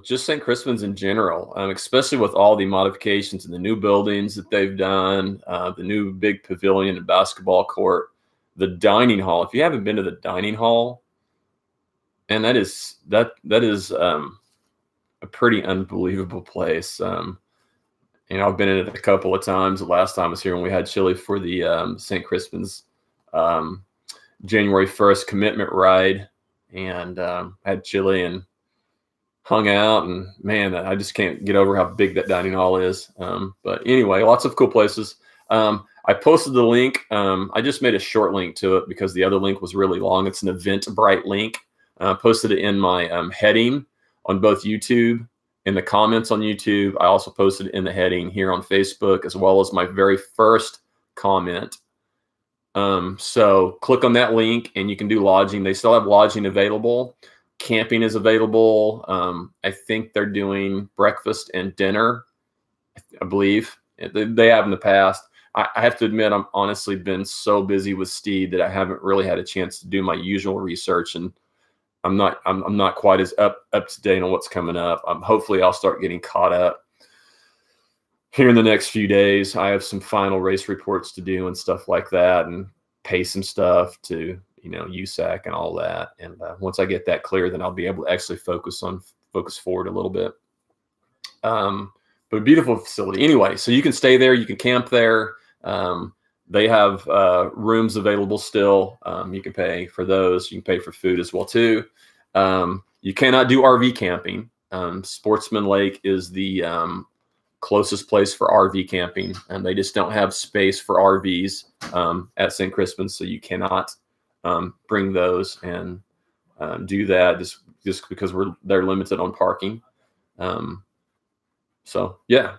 Just St. Crispin's in general, especially with all the modifications and the new buildings that they've done, the new big pavilion and basketball court, the dining hall. If you haven't been to the dining hall, and that is a pretty unbelievable place. I've been in it a couple of times. The last time I was here when we had chili for the St. Crispin's January 1st commitment ride, and had chili and hung out. And man, I just can't get over how big that dining hall is. But anyway, lots of cool places. I posted the link. I just made a short link to it because the other link was really long. It's an Eventbrite link. Posted it in my heading on both YouTube, in the comments on YouTube. I also posted it in the heading here on Facebook, as well as my very first comment. So click on that link and you can do lodging. They still have lodging available. Camping is available. I think they're doing breakfast and dinner, I believe. They have in the past. I have to admit, I'm honestly been so busy with Steed that I haven't really had a chance to do my usual research, and I'm not quite as up to date on what's coming up. Hopefully I'll start getting caught up here in the next few days. I have some final race reports to do and stuff like that, and pay some stuff to, USAC and all that. And once I get that clear, then I'll be able to actually focus forward a little bit. But a beautiful facility. Anyway, so you can stay there. You can camp there. They have rooms available still. You can pay for those. You can pay for food as well too. You cannot do RV camping. Sportsman Lake is the closest place for RV camping, and they just don't have space for RVs at St. Crispin, so you cannot bring those and do that just because they're limited on parking. So yeah.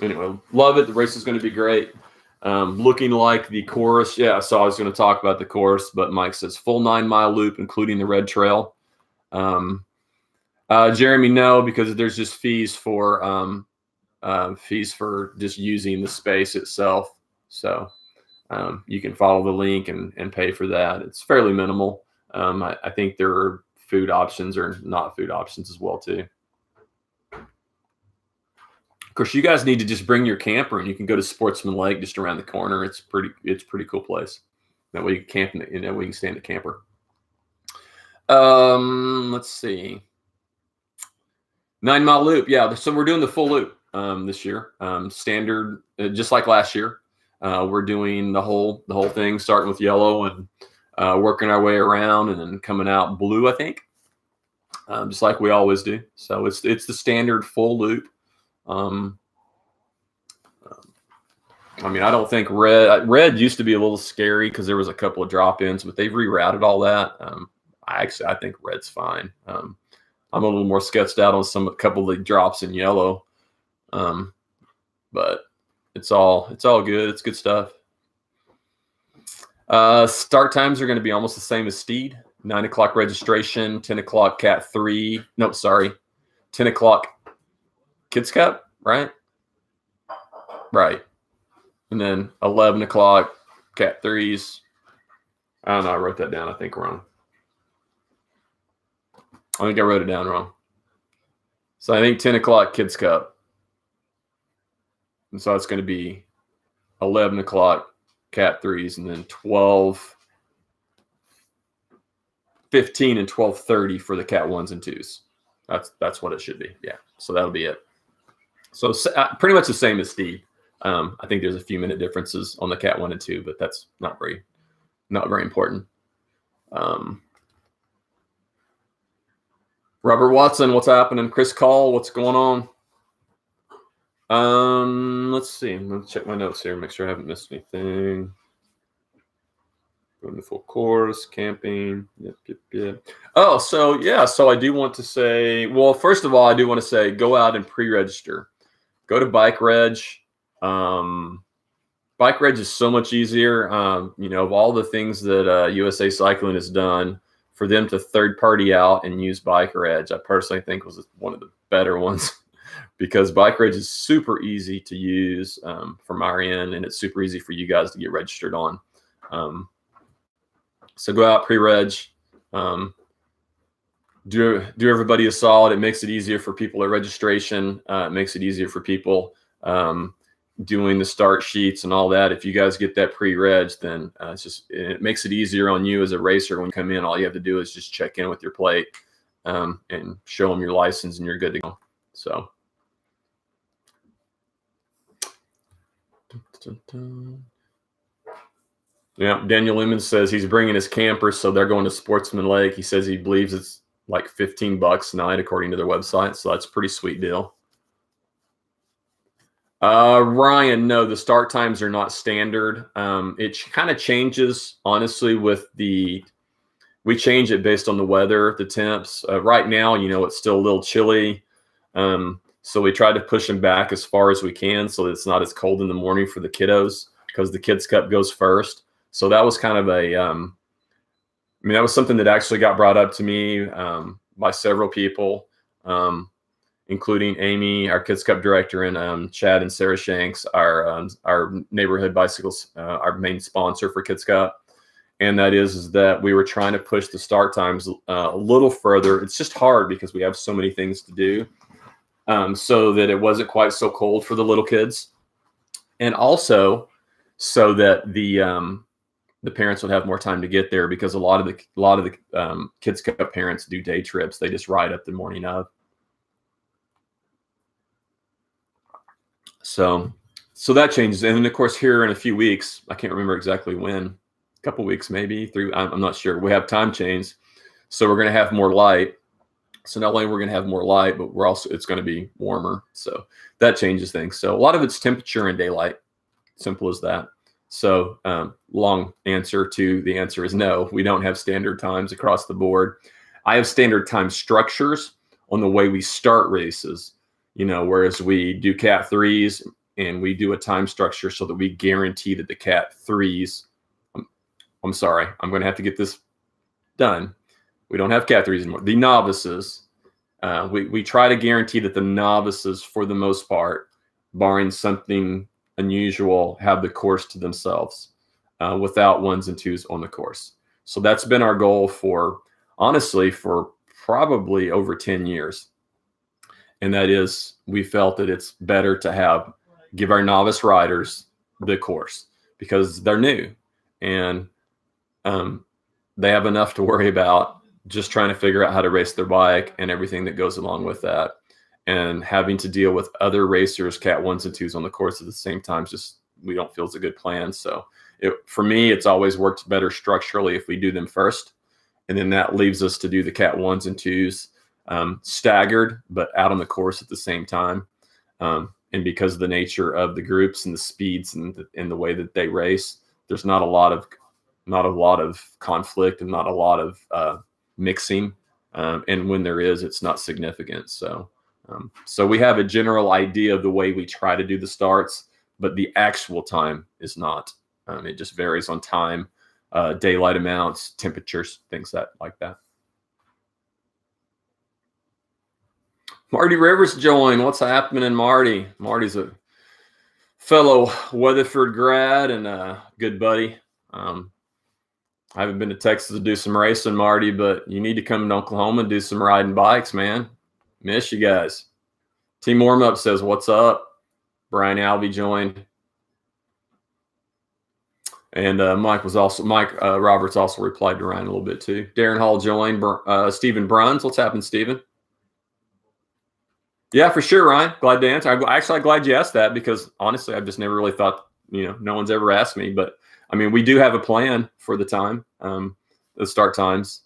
Anyway, love it. The race is going to be great. Looking like the course. Yeah, so I was going to talk about the course, but Mike says full 9-mile loop, including the red trail. Jeremy, no, because there's just fees for just using the space itself. So you can follow the link and pay for that. It's fairly minimal. I think there are food options or not food options as well too. Of course, you guys need to just bring your camper, and you can go to Sportsman Lake just around the corner. It's pretty cool place. That way you can camp, we can stay in the camper. Let's see. 9-mile loop. Yeah, so we're doing the full loop this year. Standard, just like last year. We're doing the whole thing, starting with yellow and working our way around, and then coming out blue, I think. Just like we always do. So it's the standard full loop. I don't think red used to be a little scary because there was a couple of drop-ins, but they've rerouted all that. I think red's fine. I'm a little more sketched out on a couple of the drops in yellow. But it's all good. It's good stuff. Start times are going to be almost the same as Steed. 9 o'clock registration, 10 o'clock Cat 3. No, sorry. 10 o'clock Kids Cup, right? Right. And then 11 o'clock Cat 3s. I don't know. I wrote that down, I think, wrong. I think I wrote it down wrong. So I think 10 o'clock Kids Cup. And so it's going to be 11 o'clock Cat 3s, and then 12, 15, and 12:30 for the Cat 1s and 2s. That's what it should be. Yeah. So that'll be it. So pretty much the same as Steed. I think there's a few minute differences on the Cat 1 and 2, but that's not very important. Robert Watson, what's happening? Chris Call, what's going on? Let's see. Let's check my notes here, make sure I haven't missed anything. Going to full course, camping. Yep. Oh, so yeah. So I do want to say, well, first of all, I do want to say, go out and pre-register. Go to Bike Reg. Bike Reg is so much easier. Of all the things that USA Cycling has done for them to third party out and use Biker Edge, I personally think was one of the better ones because Biker Edge is super easy to use from our end, and it's super easy for you guys to get registered on. So go out, pre-reg, do everybody a solid. It makes it easier for people at registration. It makes it easier for people doing the start sheets and all that. If you guys get that pre-reg, then it makes it easier on you as a racer. When you come in, all you have to do is just check in with your plate and show them your license, and you're good to go. So. Yeah, Daniel Lemons says he's bringing his camper, so they're going to Sportsman Lake. He says he believes it's like $15 a night, according to their website. So that's a pretty sweet deal. Ryan, no, the start times are not standard. It kind of changes, honestly, we change it based on the weather, the temps. Right now, it's still a little chilly. So we try to push them back as far as we can so that it's not as cold in the morning for the kiddos, because the Kids Cup goes first. So that was kind of that was something that actually got brought up to me by several people, including Amy, our Kids Cup director, and Chad and Sarah Shanks, our neighborhood bicycles, our main sponsor for Kids Cup. And that is that we were trying to push the start times a little further. It's just hard because we have so many things to do, so that it wasn't quite so cold for the little kids, and also so that the parents would have more time to get there, because a lot of the Kids Cup parents do day trips. They just ride up the morning of. So that changes. And then, of course, here in a few weeks, I can't remember exactly when, a couple weeks, maybe 3, I'm not sure. We have time change. So we're going to have more light. So not only we're going to have more light, but it's going to be warmer. So that changes things. So a lot of it's temperature and daylight. Simple as that. So long answer to the answer is no, we don't have standard times across the board. I have standard time structures on the way we start races, whereas we do Cat 3s and we do a time structure so that we guarantee that the Cat 3s, I'm sorry, I'm going to have to get this done. We don't have Cat 3s anymore. The novices, we try to guarantee that the novices, for the most part, barring something unusual, have the course to themselves without 1s and 2s on the course. So that's been our goal for probably over 10 years. And that is, we felt that it's better to give our novice riders the course because they're new and they have enough to worry about just trying to figure out how to race their bike and everything that goes along with that. And having to deal with other racers, Cat 1s and 2s on the course at the same time, we don't feel it's a good plan. So for me, it's always worked better structurally if we do them first. And then that leaves us to do the Cat 1s and 2s staggered, but out on the course at the same time. And because of the nature of the groups and the speeds and the way that they race, there's not a lot of conflict and not a lot of mixing. And when there is, it's not significant. So we have a general idea of the way we try to do the starts, but the actual time is not. It just varies on time, daylight amounts, temperatures, things like that. Marty Rivers joined. What's happening, Marty? Marty's a fellow Weatherford grad and a good buddy. I haven't been to Texas to do some racing, Marty, but you need to come to Oklahoma and do some riding bikes, man. Miss you guys. Team Warmup says, what's up? Brian Alvey joined. And Mike Roberts also replied to Ryan a little bit too. Darren Hall joined. Stephen Bruns. What's happening, Stephen? Yeah, for sure, Ryan. Glad to answer. I'm glad you asked that because honestly, I've just never really thought, no one's ever asked me. But I mean, we do have a plan for the time, the start times.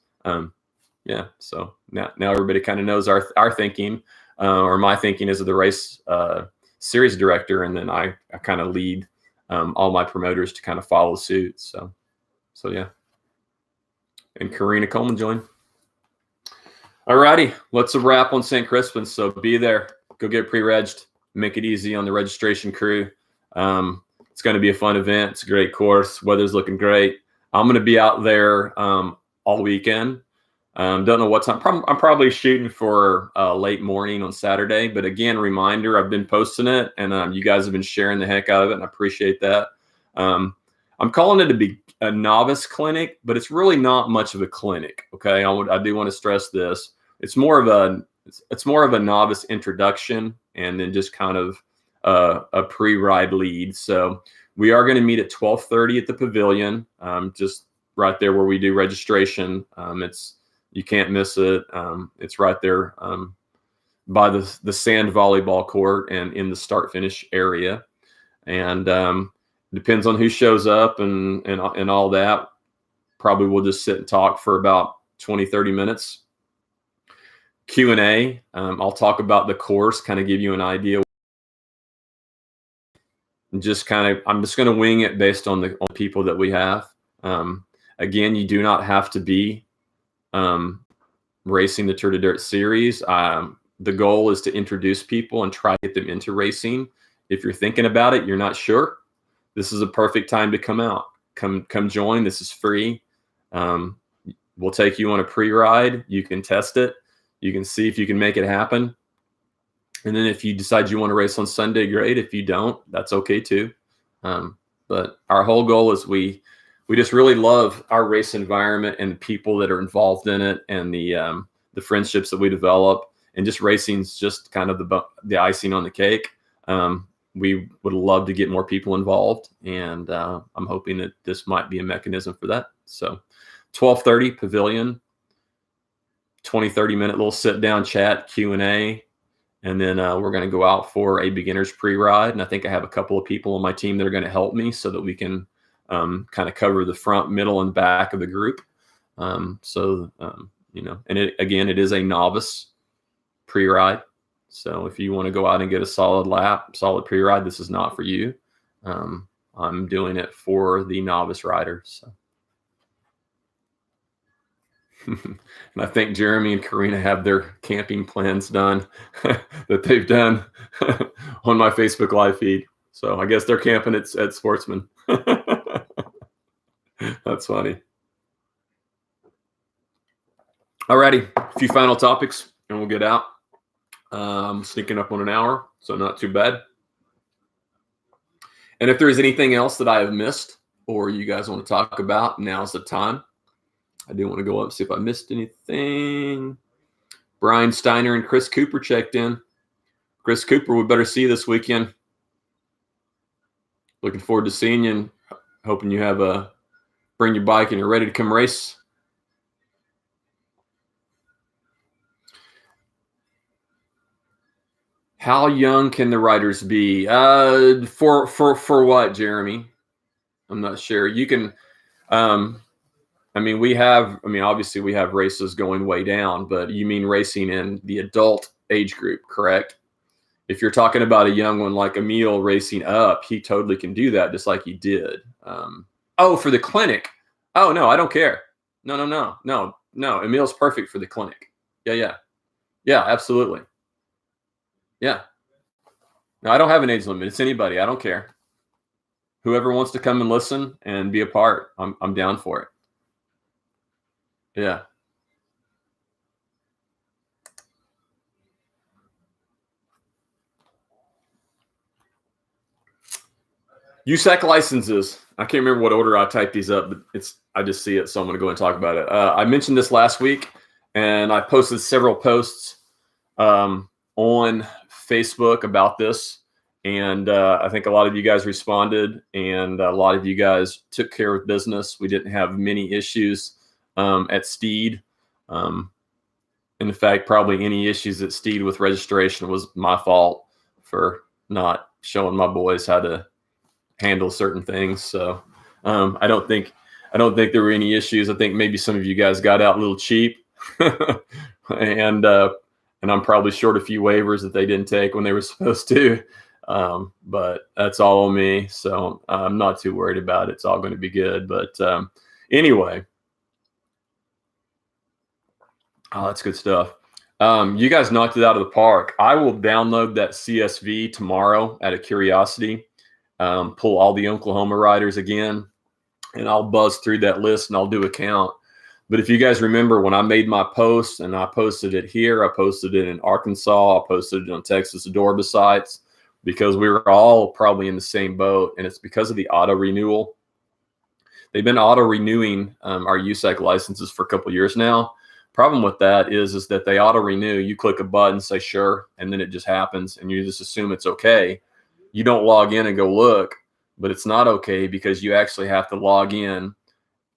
Yeah, so now everybody kind of knows our thinking, or my thinking as the race series director, and then I kind of lead all my promoters to kind of follow suit. So yeah. And Karina Coleman joined. All righty, let's wrap on St. Crispin's. So be there, go get pre-regged, make it easy on the registration crew. It's going to be a fun event. It's a great course. Weather's looking great. I'm going to be out there all weekend. Don't know what time. I'm probably shooting for late morning on Saturday. But again, reminder, I've been posting it, and you guys have been sharing the heck out of it, and I appreciate that. I'm calling it a novice clinic, but it's really not much of a clinic. Okay, I do want to stress this. It's more of a novice introduction, and then just kind of a pre-ride lead. So we are going to meet at 12:30 at the pavilion, just right there where we do registration. You can't miss it. It's right there by the sand volleyball court and in the start finish area. And depends on who shows up and all that. Probably we'll just sit and talk for about 20-30 minutes. Q&A. I'll talk about the course, kind of give you an idea. And I'm just going to wing it based on the people that we have. Again, you do not have to be racing the Tour de Dirt series. The goal is to introduce people and try to get them into racing. If you're thinking about it, you're not sure, this is a perfect time to come out. Come join. This is free. We'll take you on a pre-ride. You can test it. You can see if you can make it happen. And then if you decide you want to race on Sunday, great. If you don't, that's okay too. But our whole goal is we just really love our race environment and the people that are involved in it, and the friendships that we develop, and just racing's just kind of the icing on the cake. We would love to get more people involved, and I'm hoping that this might be a mechanism for that. So 12:30 pavilion, 20-30 minute little sit down chat, Q&A. And then we're going to go out for a beginner's pre-ride. And I think I have a couple of people on my team that are going to help me so that we can kind of cover the front, middle, and back of the group. And it is a novice pre-ride. So if you want to go out and get a solid pre-ride, this is not for you. I'm doing it for the novice riders. So. And I think Jeremy and Karina have their camping plans done that they've done on my Facebook live feed. So I guess they're camping at Sportsman. That's funny. Alrighty, a few final topics and we'll get out. Sneaking up on an hour, so not too bad. And if there's anything else that I have missed or you guys want to talk about, now's the time. I do want to go up and see if I missed anything. Brian Steiner and Chris Cooper checked in. Chris Cooper, we better see you this weekend. Looking forward to seeing you, and hoping you bring your bike and you're ready to come race. How young can the riders be? For what, Jeremy? I'm not sure. You can. Obviously we have races going way down, but you mean racing in the adult age group, correct? If you're talking about a young one like Emil racing up, he totally can do that just like he did. For the clinic. Oh, no, I don't care. No. Emil's perfect for the clinic. Yeah, absolutely. Yeah. No, I don't have an age limit. It's anybody. I don't care. Whoever wants to come and listen and be a part, I'm down for it. Yeah. USAC licenses. I can't remember what order I typed these up, but I just see it, so I'm going to go and talk about it. I mentioned this last week, and I posted several posts on Facebook about this, and I think a lot of you guys responded, and a lot of you guys took care of business. We didn't have many issues at Steed. In fact, probably any issues at Steed with registration was my fault for not showing my boys how to handle certain things. So I don't think there were any issues. I think maybe some of you guys got out a little cheap, and I'm probably short a few waivers that they didn't take when they were supposed to. But that's all on me. So I'm not too worried about it. It's all going to be good. But anyway. Oh, that's good stuff. You guys knocked it out of the park. I will download that CSV tomorrow out of curiosity, pull all the Oklahoma riders again, and I'll buzz through that list and I'll do a count. But if you guys remember when I made my post, and I posted it here, I posted it in Arkansas, I posted it on Texas Adorable sites, because we were all probably in the same boat, and it's because of the auto renewal. They've been auto renewing our USAC licenses for a couple of years now. Problem with that is that they auto renew. You click a button, say sure, and then it just happens, and you just assume it's okay. You don't log in and go look, but it's not okay, because you actually have to log in,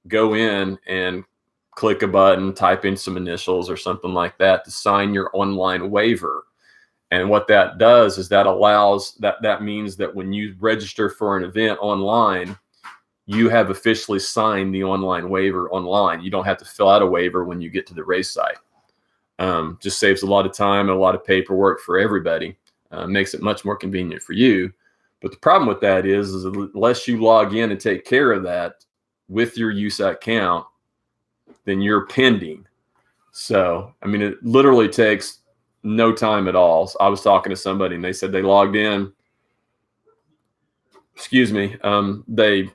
go in, and click a button, type in some initials or something like that to sign your online waiver. And what that does is that allows that means that when you register for an event online, you have officially signed the online waiver online. You don't have to fill out a waiver when you get to the race site. Just saves a lot of time and a lot of paperwork for everybody. Makes it much more convenient for you. But the problem with that is unless you log in and take care of that with your USAC account, then you're pending. So, I mean, it literally takes no time at all. So I was talking to somebody and they said they logged in. Excuse me. They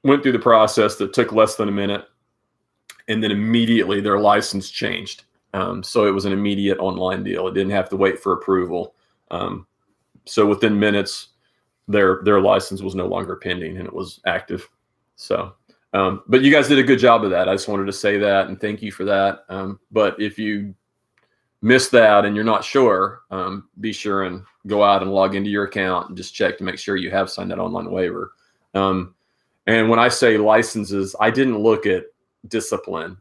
went through the process that took less than a minute, and then immediately their license changed. So it was an immediate online deal. It didn't have to wait for approval. So within minutes, their license was no longer pending and it was active. So, but you guys did a good job of that. I just wanted to say that and thank you for that. But if you missed that and you're not sure, be sure and go out and log into your account and just check to make sure you have signed that online waiver. And when I say licenses, I didn't look at discipline.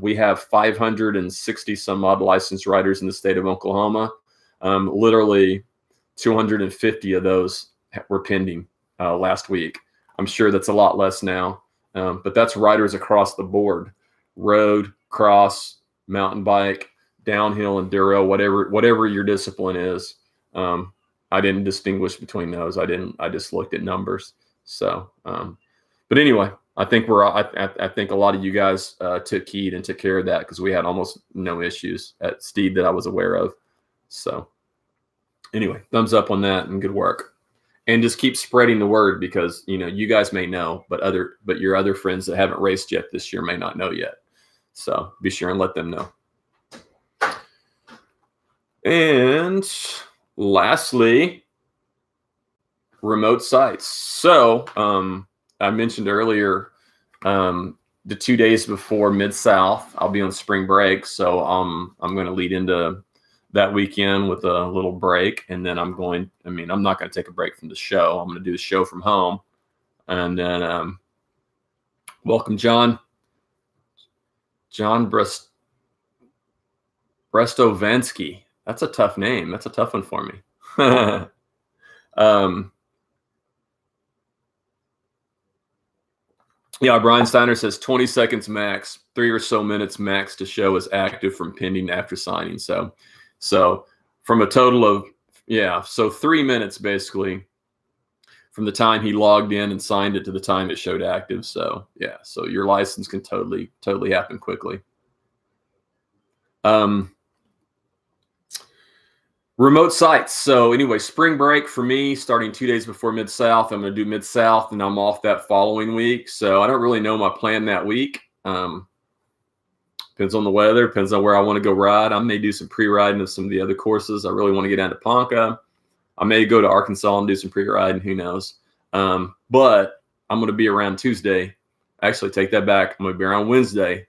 We have 560 some odd licensed riders in the state of Oklahoma. Literally 250 of those were pending last week. I'm sure that's a lot less now, but that's riders across the board: road, cross, mountain bike, downhill, enduro, whatever your discipline is. I didn't distinguish between those. I just looked at numbers. So, but anyway, I think I think a lot of you guys took heed and took care of that, because we had almost no issues at Steed that I was aware of. So anyway, thumbs up on that and good work. And just keep spreading the word, because you guys may know, but your other friends that haven't raced yet this year may not know yet. So be sure and let them know. And lastly, remote sites. So I mentioned earlier, the 2 days before Mid-South, I'll be on spring break. So I'm going to lead into that weekend with a little break. And then I'm not going to take a break from the show. I'm going to do the show from home. And then welcome John Brestovensky. That's a tough name. That's a tough one for me. Yeah, Brian Steiner says 20 seconds max, 3 or so minutes max to show is active from pending after signing. So from a total of, so 3 minutes basically from the time he logged in and signed it to the time it showed active. So yeah, so your license can totally happen quickly. Remote sites. So anyway, spring break for me starting 2 days before Mid-South. I'm going to do Mid-South and I'm off that following week. So I don't really know my plan that week. Depends on the weather, depends on where I want to go ride. I may do some pre-riding of some of the other courses. I really want to get down to Ponca. I may go to Arkansas and do some pre-riding, who knows. But I'm going to be around Tuesday. Actually, take that back. I'm going to be around Wednesday.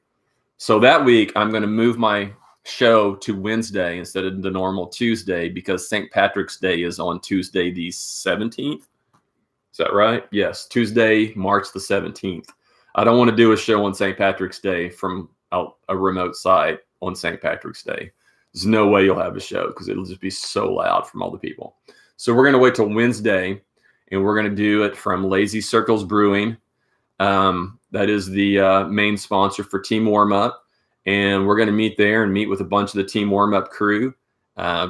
So that week, I'm going to move my show to Wednesday instead of the normal Tuesday, because St. Patrick's Day is on Tuesday the 17th. Is that right? Yes, Tuesday, March the 17th. I don't want to do a show on St. Patrick's Day from a remote site on St. Patrick's Day. There's no way you'll have a show, because it'll just be so loud from all the people. So we're going to wait till Wednesday, and we're going to do it from Lazy Circles Brewing. That is the main sponsor for Team Warm Up. And we're going to meet there and meet with a bunch of the Team Warm Up crew.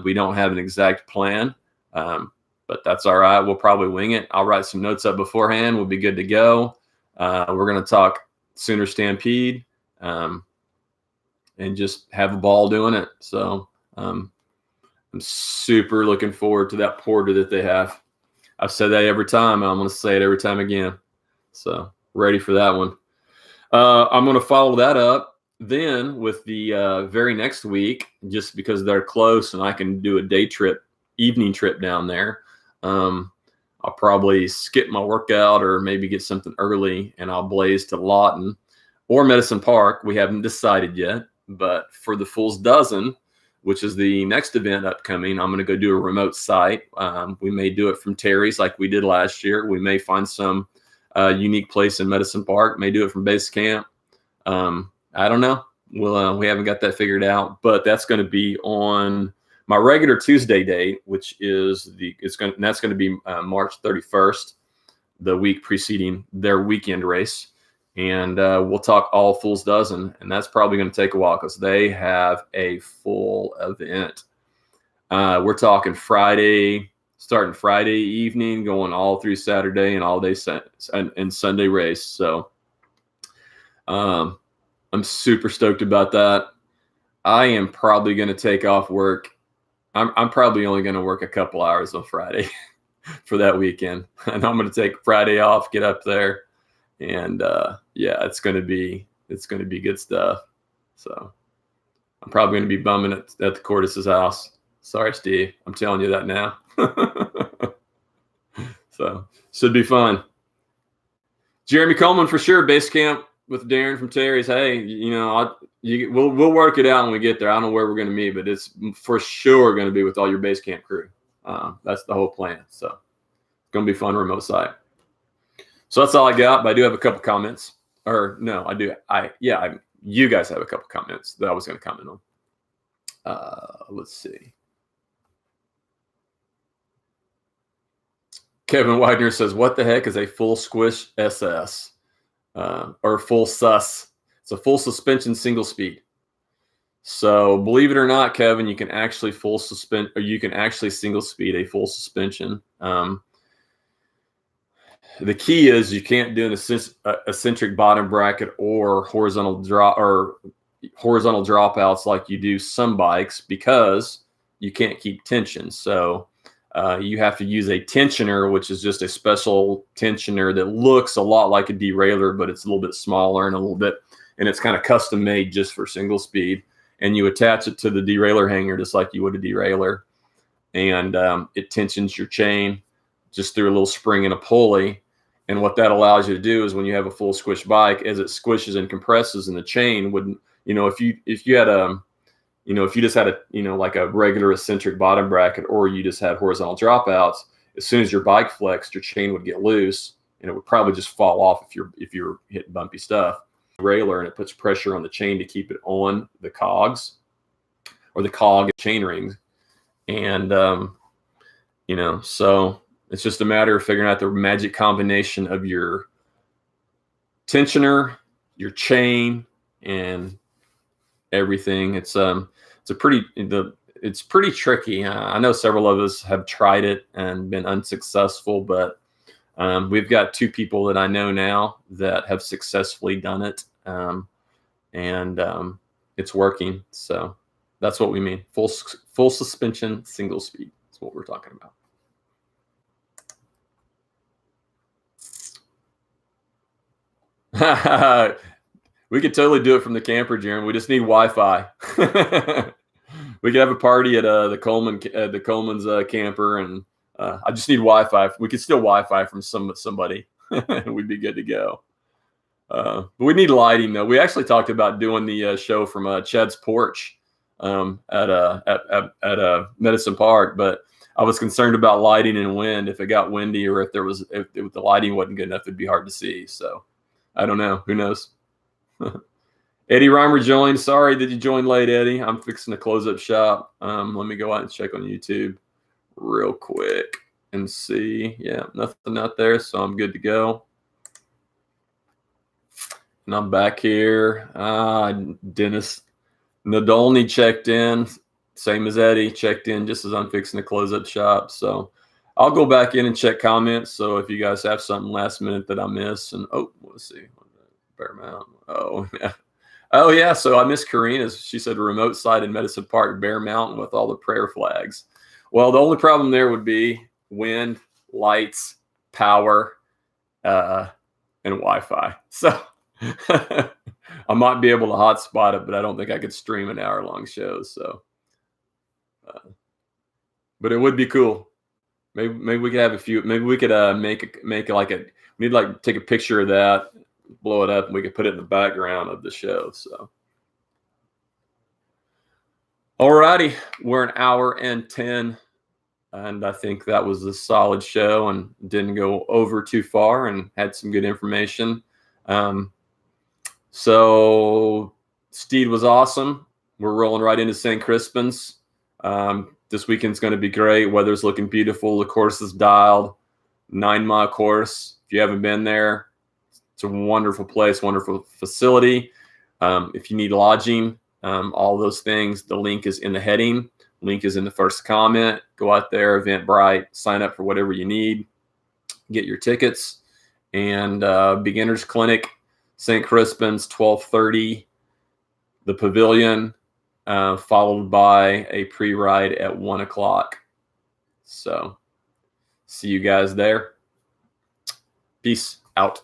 We don't have an exact plan, but that's all right. We'll probably wing it. I'll write some notes up beforehand. We'll be good to go. We're going to talk Sooner Stampede and just have a ball doing it. So I'm super looking forward to that porter that they have. I've said that every time, and I'm going to say it every time again. So ready for that one. I'm going to follow that up then with the very next week, just because they're close and I can do a day trip, evening trip down there. I'll probably skip my workout or maybe get something early, and I'll blaze to Lawton or Medicine Park. We haven't decided yet, but for the Fool's Dozen, which is the next event upcoming, I'm going to go do a remote site. We may do it from Terry's like we did last year. We may find some unique place in Medicine Park, may do it from base camp. I don't know. We haven't got that figured out, but that's going to be on my regular Tuesday date, which is that's going to be March 31st, the week preceding their weekend race. And we'll talk all Fool's Dozen, and that's probably going to take a while because they have a full event. We're talking starting Friday evening, going all through Saturday and all day and Sunday race. So I'm super stoked about that. I am probably going to take off work. I'm probably only going to work a couple hours on Friday for that weekend. And I'm going to take Friday off, get up there. And yeah, it's going to be good stuff. So I'm probably going to be bumming at the Cortis's house. Sorry, Steve. I'm telling you that now. So should be fun. Jeremy Coleman for sure. Base camp with Darren from Terry's. Hey, we'll work it out when we get there. I don't know where we're going to meet, but it's for sure going to be with all your base camp crew. That's the whole plan. So it's going to be fun remote site. So that's all I got. But I do have a couple comments. Or no, I do. You guys have a couple comments that I was going to comment on. Let's see. Kevin Widener says, "What the heck is a full squish SS or full sus?" It's a full suspension single speed. So believe it or not, Kevin, you can actually single speed a full suspension. The key is you can't do an eccentric bottom bracket or horizontal dropouts like you do some bikes, because you can't keep tension. So you have to use a tensioner, which is just a special tensioner that looks a lot like a derailleur, but it's a little bit smaller and it's kind of custom made just for single speed. And you attach it to the derailleur hanger just like you would a derailleur, and it tensions your chain just through a little spring and a pulley. And what that allows you to do is when you have a full squish bike, as it squishes and compresses, and the chain wouldn't, if you just had like a regular eccentric bottom bracket, or you just had horizontal dropouts, as soon as your bike flexed, your chain would get loose and it would probably just fall off if you're hitting bumpy stuff. Derailleur, and it puts pressure on the chain to keep it on the cogs or the cog chain rings. And, so it's just a matter of figuring out the magic combination of your tensioner, your chain, and everything. It's pretty tricky. I know several of us have tried it and been unsuccessful, but we've got two people that I know now that have successfully done it, and it's working. So that's what we mean. Full suspension, single speed. That's what we're talking about. We could totally do it from the camper, Jeremy. We just need Wi-Fi. We could have a party at the Coleman's camper, and I just need Wi-Fi. We could still Wi-Fi from somebody. We'd be good to go. But we need lighting, though. We actually talked about doing the show from Chad's porch at Medicine Park, but I was concerned about lighting and wind. If it got windy, or if the lighting wasn't good enough, it'd be hard to see. So I don't know. Who knows? Eddie Reimer joined. Sorry that you joined late, Eddie. I'm fixing to close up shop. Let me go out and check on YouTube real quick and see. Yeah, nothing out there, so I'm good to go. And I'm back here. Dennis Nadolny checked in, same as Eddie, checked in just as I'm fixing to close up shop. So I'll go back in and check comments. So if you guys have something last minute that I miss, and let's see. Bear Mountain. Oh, yeah. Oh, yeah. So I missed Karina's. She said remote site in Medicine Park, Bear Mountain, with all the prayer flags. Well, the only problem there would be wind, lights, power, and Wi-Fi. So I might be able to hotspot it, but I don't think I could stream an hour-long show. So, but it would be cool. Maybe we could have a few. Maybe we could make like a. We need to like take a picture of that, blow it up, and we could put it in the background of the show. So, alrighty, we're an hour and 10, and I think that was a solid show and didn't go over too far and had some good information. So Steed was awesome. We're rolling right into St. Crispin's. This weekend's going to be great. Weather's looking beautiful. The course is dialed. 9-mile course. If you haven't been there, it's a wonderful place, wonderful facility. If you need lodging, all those things, the link is in the heading. Link is in the first comment. Go out there, Eventbrite, sign up for whatever you need. Get your tickets. And beginners clinic, St. Crispin's, 12:30. The pavilion, followed by a pre-ride at 1 o'clock. So see you guys there. Peace out.